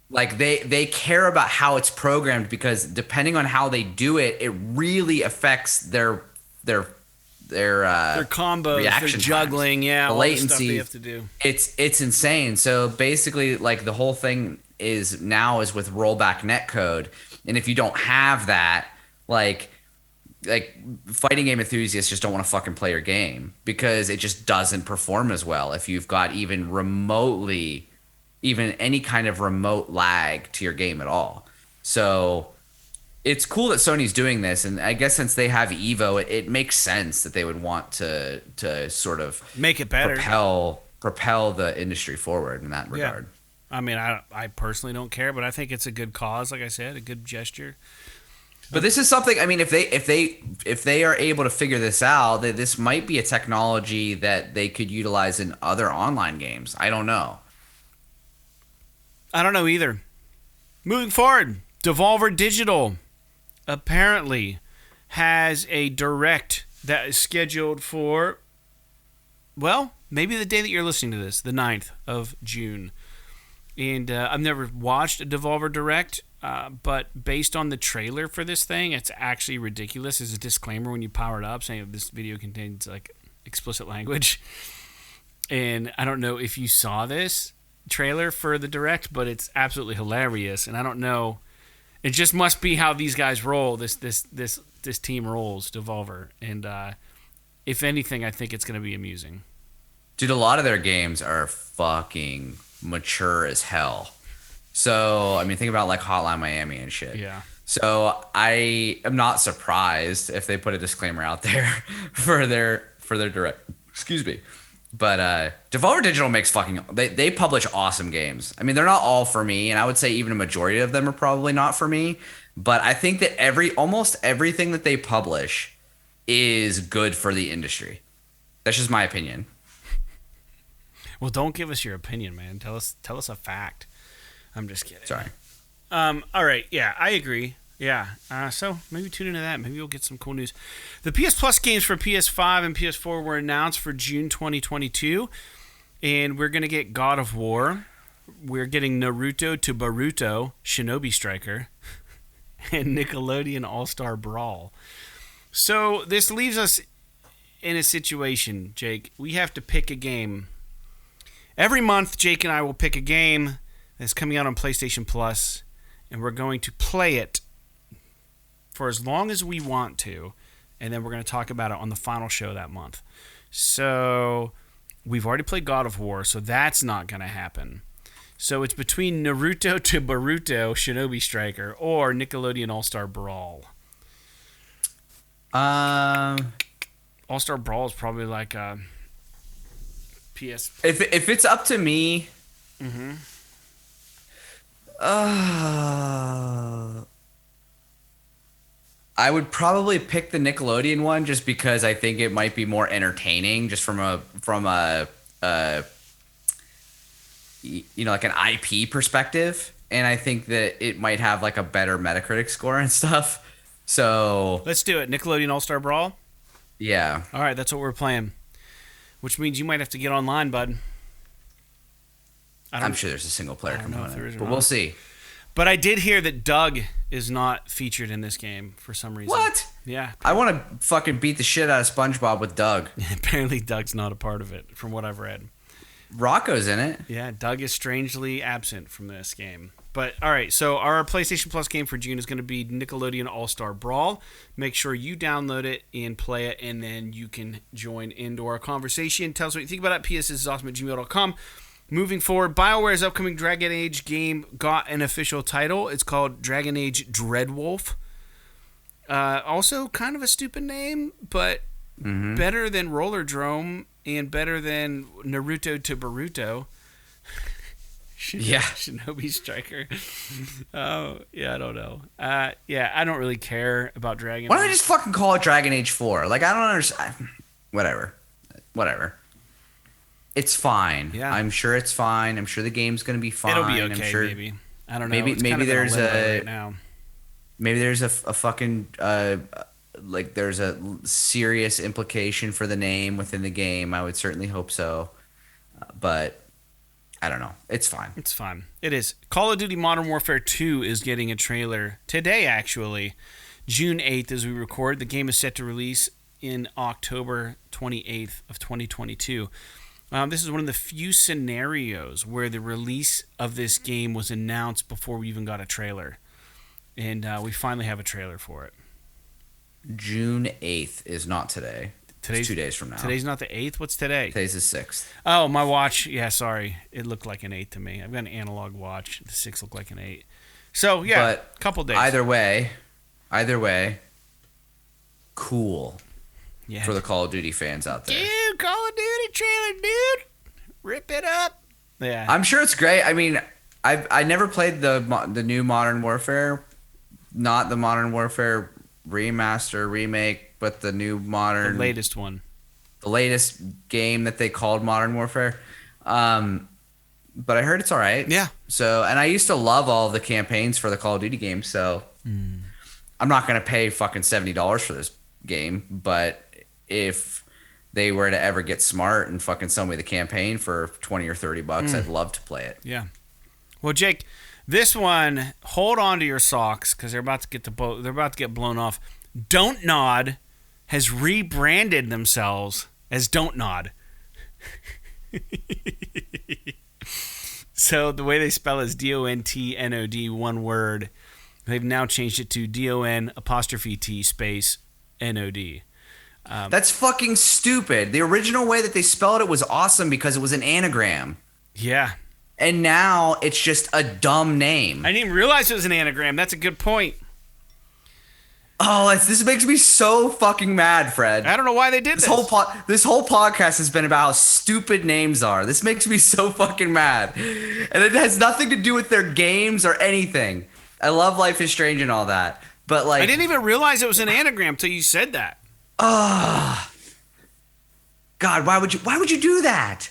Like they care about how it's programmed because depending on how they do it, it really affects their combos, reaction their juggling, times. Yeah, the all latency the stuff they have to do. It's insane. So basically, like the whole thing is with rollback netcode, and if you don't have that, like fighting game enthusiasts just don't want to fucking play your game because it just doesn't perform as well if you've got even any kind of remote lag to your game at all. So it's cool that Sony's doing this, and I guess since they have Evo, it makes sense that they would want to sort of make it better, propel the industry forward in that regard. I mean, I personally don't care, but I think it's a good cause. Like I said, a good gesture. But this is something. I mean, if they are able to figure this out, that this might be a technology that they could utilize in other online games. I don't know. I don't know either. Moving forward, Devolver Digital apparently has a direct that is scheduled for, well, maybe the day that you're listening to this, the 9th of June. And I've never watched a Devolver Direct, but based on the trailer for this thing, it's actually ridiculous. There's a disclaimer when you power it up saying this video contains like explicit language. And I don't know if you saw this trailer for the Direct, but it's absolutely hilarious. And I don't know, it just must be how these guys roll. This team rolls, Devolver. And if anything, I think it's going to be amusing. Dude, a lot of their games are fucking mature as hell. So, I mean, think about like Hotline Miami and shit. Yeah. So, I am not surprised if they put a disclaimer out there for their direct. Excuse me. But Devolver Digital makes they publish awesome games. I mean, they're not all for me, and I would say even a majority of them are probably not for me. But I think that almost everything that they publish is good for the industry. That's just my opinion. Well, don't give us your opinion, man. Tell us a fact. I'm just kidding. Sorry. All right. Yeah, I agree. Yeah. So maybe tune into that. Maybe we'll get some cool news. The PS Plus games for PS5 and PS4 were announced for June 2022, and we're gonna get God of War. We're getting Naruto to Boruto, Shinobi Striker, and Nickelodeon All-Star Brawl. So this leaves us in a situation, Jake. We have to pick a game. Every month, Jake and I will pick a game that's coming out on PlayStation Plus, and we're going to play it for as long as we want to, and then we're going to talk about it on the final show that month. So we've already played God of War, so that's not going to happen. So it's between Naruto to Boruto, Shinobi Striker, or Nickelodeon All-Star Brawl. All-Star Brawl is probably like a PS. If it's up to me, I would probably pick the Nickelodeon one just because I think it might be more entertaining, just from a like an IP perspective, and I think that it might have like a better Metacritic score and stuff. So let's do it. Nickelodeon All-Star Brawl. Yeah. All right, that's what we're playing. Which means you might have to get online, bud. I'm sure there's a single player component, but not. we'll see. But I did hear that Doug is not featured in this game for some reason. What? Yeah. I want to fucking beat the shit out of SpongeBob with Doug. Apparently Doug's not a part of it, from what I've read. Rocco's in it. Yeah, Doug is strangely absent from this game. But, all right, so our PlayStation Plus game for June is going to be Nickelodeon All-Star Brawl. Make sure you download it and play it, and then you can join into our conversation. Tell us what you think about it. psisawesome@gmail.com. Moving forward, BioWare's upcoming Dragon Age game got an official title. It's called Dragon Age Dreadwolf. Also, kind of a stupid name, but better than Rollerdrome and better than Naruto to Boruto. Shinobi Striker. Oh, yeah, I don't know. Yeah, I don't really care about Dragon Age. Why don't they just fucking call it Dragon Age 4? Like, I don't understand. Whatever. It's fine. Yeah. I'm sure it's fine. I'm sure the game's going to be fine. It'll be okay, I'm sure, maybe. I don't know. Maybe it's kind of there's right now. Maybe there's a fucking like there's a serious implication for the name within the game. I would certainly hope so, but I don't know. It's fine. It's fine. It is. Call of Duty Modern Warfare 2 is getting a trailer today, actually, June 8th as we record. The game is set to release in October 28th of 2022. This is one of the few scenarios where the release of this game was announced before we even got a trailer. And we finally have a trailer for it. June 8th is not today. It's 2 days from now. Today's not the 8th? What's today? Today's the 6th. Oh, my watch. Yeah, sorry. It looked like an 8 to me. I've got an analog watch. The 6 looked like an 8. So, yeah, a couple days. Either way, cool. Yeah. For the Call of Duty fans out there. Dude, Call of Duty trailer, dude. Rip it up. Yeah. I'm sure it's great. I mean, I never played the new Modern Warfare, not the Modern Warfare remaster, remake, but the new modern... The latest one. The latest game that they called Modern Warfare. But I heard it's all right. Yeah. So, and I used to love all of the campaigns for the Call of Duty games, so I'm not going to pay fucking $70 for this game, but if they were to ever get smart and fucking sell me the campaign for $20 or $30, I'd love to play it. Yeah. Well, Jake, this one, hold on to your socks because they're about to get blown off. Don't Nod has rebranded themselves as Don't Nod. So the way they spell it is DONTNOD, one word. They've now changed it to DON''T space NOD. That's fucking stupid. The original way that they spelled it was awesome because it was an anagram. Yeah. And now it's just a dumb name. I didn't even realize it was an anagram. That's a good point. This makes me so fucking mad, Fred. I don't know why they did this. This whole podcast has been about how stupid names are. This makes me so fucking mad. And it has nothing to do with their games or anything. I love Life is Strange and all that. But like I didn't even realize it was an anagram till you said that. God, why would you do that?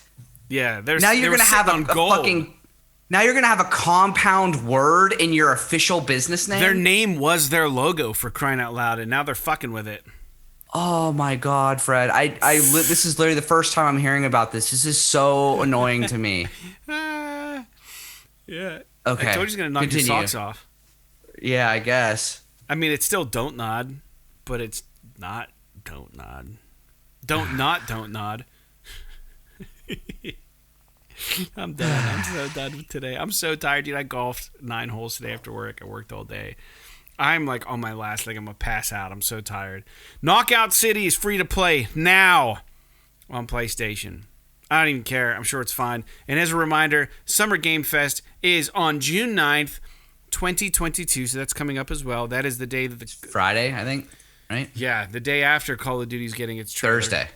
Yeah, now you're gonna have a fucking. Now you're gonna have a compound word in your official business name. Their name was their logo, for crying out loud, and now they're fucking with it. Oh my God, Fred! This is literally the first time I'm hearing about this. This is so annoying to me. Yeah. Okay. I told you he's gonna knock your socks off. Yeah, I guess. I mean, it's still don't nod, but it's not don't nod. Don't nod. I'm done. I'm so done with today. I'm so tired, dude. I golfed 9 holes today after work. I worked all day. I'm like on my last leg. I'm going to pass out. I'm so tired. Knockout City is free to play now on PlayStation. I don't even care. I'm sure it's fine. And as a reminder, Summer Game Fest is on June 9th, 2022. So that's coming up as well. That is the day that Friday, I think, right? Yeah, the day after Call of Duty's getting its trailer.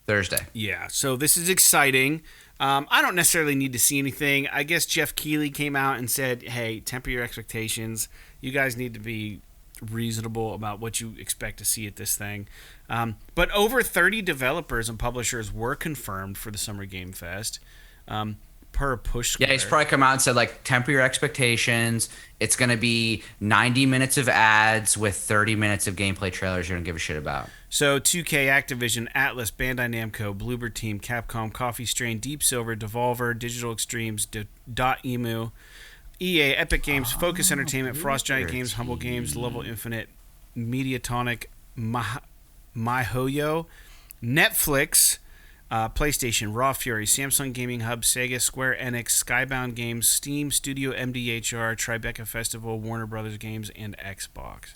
Thursday. Yeah, so this is exciting. I don't necessarily need to see anything. I guess Jeff Keighley came out and said, hey, temper your expectations. You guys need to be reasonable about what you expect to see at this thing. But over 30 developers and publishers were confirmed for the Summer Game Fest. Per Push Square. Yeah, he's probably come out and said, like, temper your expectations. It's going to be 90 minutes of ads with 30 minutes of gameplay trailers you don't give a shit about. So 2K, Activision, Atlas, Bandai Namco, Bloober Team, Capcom, Coffee Strain, Deep Silver, Devolver, Digital Extremes, Dotemu, EA, Epic Games, Focus Entertainment, Frost Giant Games, Humble Games, Level Infinite, Mediatonic, MyHoYo, Netflix, PlayStation, Raw Fury, Samsung Gaming Hub, Sega, Square Enix, Skybound Games, Steam, Studio MDHR, Tribeca Festival, Warner Brothers Games, and Xbox.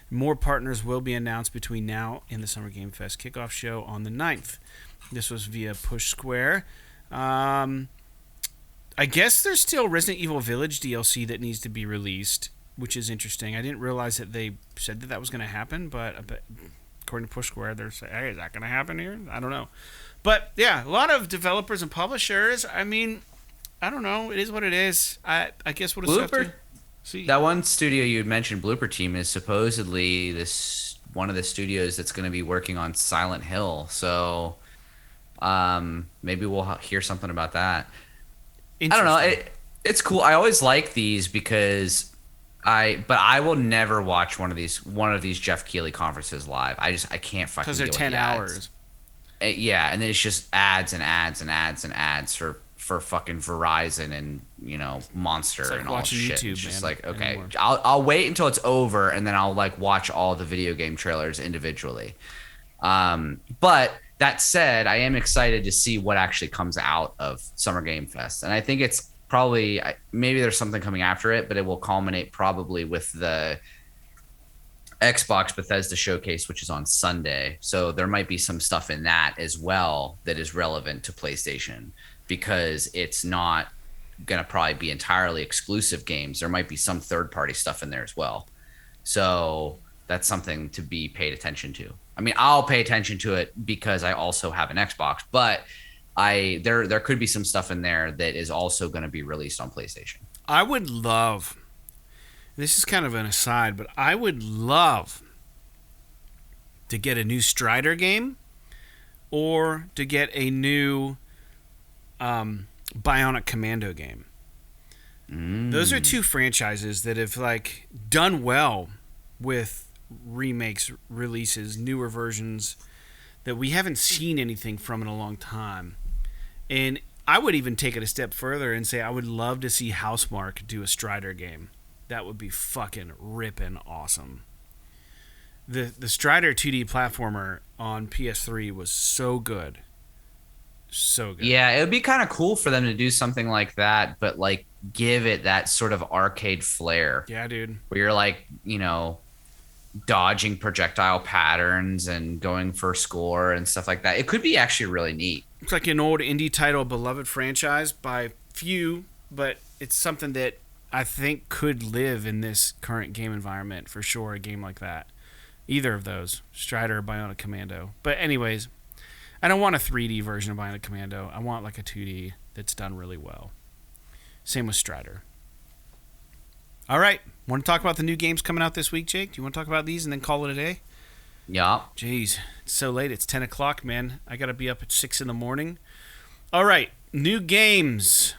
More partners will be announced between now and the Summer Game Fest kickoff show on the 9th. This was via Push Square. I guess there's still Resident Evil Village DLC that needs to be released, which is interesting. I didn't realize that they said that was going to happen, but according to Push Square, they're saying, hey, is that going to happen here? I don't know. But, yeah, a lot of developers and publishers. I mean, I don't know. It is what it is. I guess what it's that one studio you had mentioned, Blooper Team, is supposedly one of the studios that's going to be working on Silent Hill. So maybe we'll hear something about that. I don't know. It's cool. I always like these because I will never watch one of these Jeff Keighley conferences live. I can't fucking because they're 10 hours. Yeah, and then it's just ads and ads and ads and ads for fucking Verizon and Monster like and all shit. YouTube, it's just man, like, okay, anymore. I'll wait until it's over and then I'll like watch all the video game trailers individually. But that said, I am excited to see what actually comes out of Summer Game Fest, and I think it's probably maybe there's something coming after it, but it will culminate probably with the Xbox Bethesda showcase, which is on Sunday. So there might be some stuff in that as well that is relevant to PlayStation, because it's not going to probably be entirely exclusive games. There might be some third-party stuff in there as well. So that's something to be paid attention to. I mean, I'll pay attention to it because I also have an Xbox, but there could be some stuff in there that is also going to be released on PlayStation. I would love, this is kind of an aside, but I would love to get a new Strider game or to get a new Bionic Commando game. Those are two franchises that have like done well with remakes, releases, newer versions that we haven't seen anything from in a long time. And I would even take it a step further and say I would love to see Housemarque do a Strider game. That would be fucking ripping awesome. The Strider 2D platformer on PS3 was so good. So good. Yeah, it would be kind of cool for them to do something like that, but like give it that sort of arcade flair. Yeah, dude. Where you're like, dodging projectile patterns and going for score and stuff like that. It could be actually really neat. It's like an old indie title, beloved franchise by few, but it's something that I think could live in this current game environment for sure, a game like that. Either of those, Strider or Bionic Commando. But anyways, I don't want a 3D version of Bionic Commando. I want like a 2D that's done really well. Same with Strider. All right. Want to talk about the new games coming out this week, Jake? Do you want to talk about these and then call it a day? Yeah. Jeez, it's so late. It's 10 o'clock, man. I got to be up at 6 in the morning. All right. New games.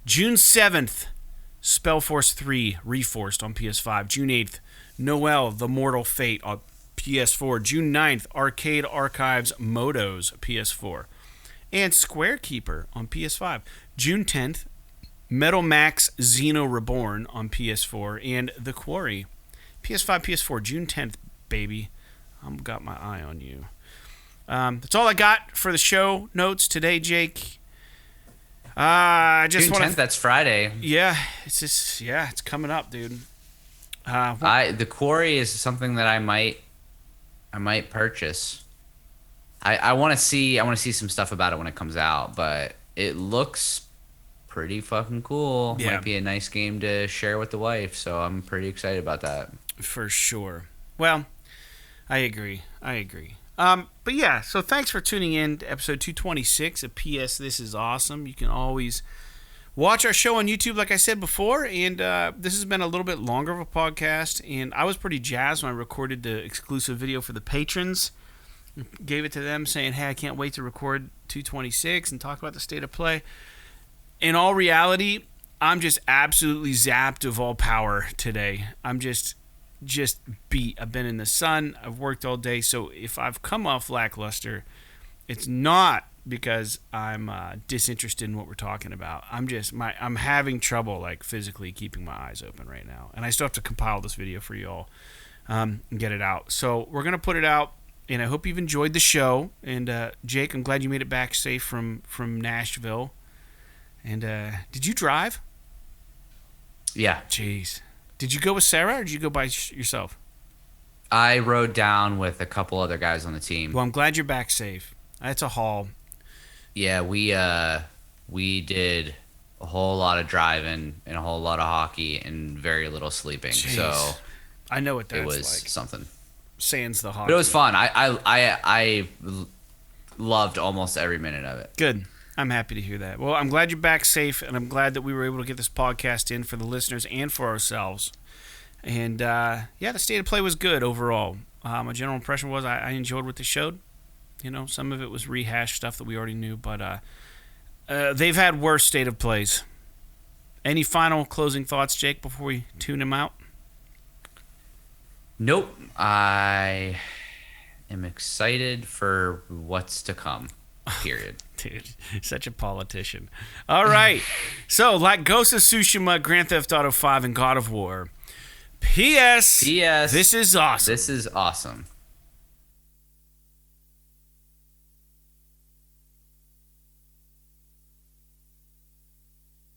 June 7th, Spellforce 3 Reforced on PS5. June 8th, Noel, The Mortal Fate on PS4. June 9th, Arcade Archives Motos, PS4. And Squarekeeper on PS5. June 10th, Metal Max Xeno Reborn on PS4. And The Quarry. PS5, PS4, June 10th, baby. I've got my eye on you. That's all I got for the show notes today, Jake. I just June 10th, that's Friday. Yeah, it's coming up, dude. The Quarry is something that I might purchase. I want to see some stuff about it when it comes out, but it looks pretty fucking cool. Yeah. Might be a nice game to share with the wife, so I'm pretty excited about that. For sure. Well, I agree. But yeah, so thanks for tuning in to episode 226 of PS This Is Awesome. You can always watch our show on YouTube, like I said before, and this has been a little bit longer of a podcast, and I was pretty jazzed when I recorded the exclusive video for the patrons. Gave it to them saying, hey, I can't wait to record 226 and talk about the state of play. In all reality, I'm just absolutely zapped of all power today. I'm just beat. I've been in the sun. I've worked all day. So if I've come off lackluster, it's not because I'm disinterested in what we're talking about. I'm having trouble like physically keeping my eyes open right now, and I still have to compile this video for y'all and get it out. So we're gonna put it out, and I hope you've enjoyed the show. And Jake, I'm glad you made it back safe from Nashville. And did you drive? Yeah. Jeez. Did you go with Sarah or did you go by yourself? I rode down with a couple other guys on the team. Well, I'm glad you're back safe. That's a haul. Yeah, we did a whole lot of driving and a whole lot of hockey and very little sleeping. Jeez. So I know what that's it was like. something. Sans the hockey. But it was fun. I loved almost every minute of it. Good. I'm happy to hear that. Well, I'm glad you're back safe, and I'm glad that we were able to get this podcast in for the listeners and for ourselves. And, the state of play was good overall. My general impression was I enjoyed what they showed. You know, some of it was rehashed stuff that we already knew, but they've had worse state of plays. Any final closing thoughts, Jake, before we tune him out? Nope. I am excited for what's to come. Period. Dude, such a politician. All right. So, like Ghost of Tsushima, Grand Theft Auto 5, and God of War. P.S. P.S. This is awesome. This is awesome.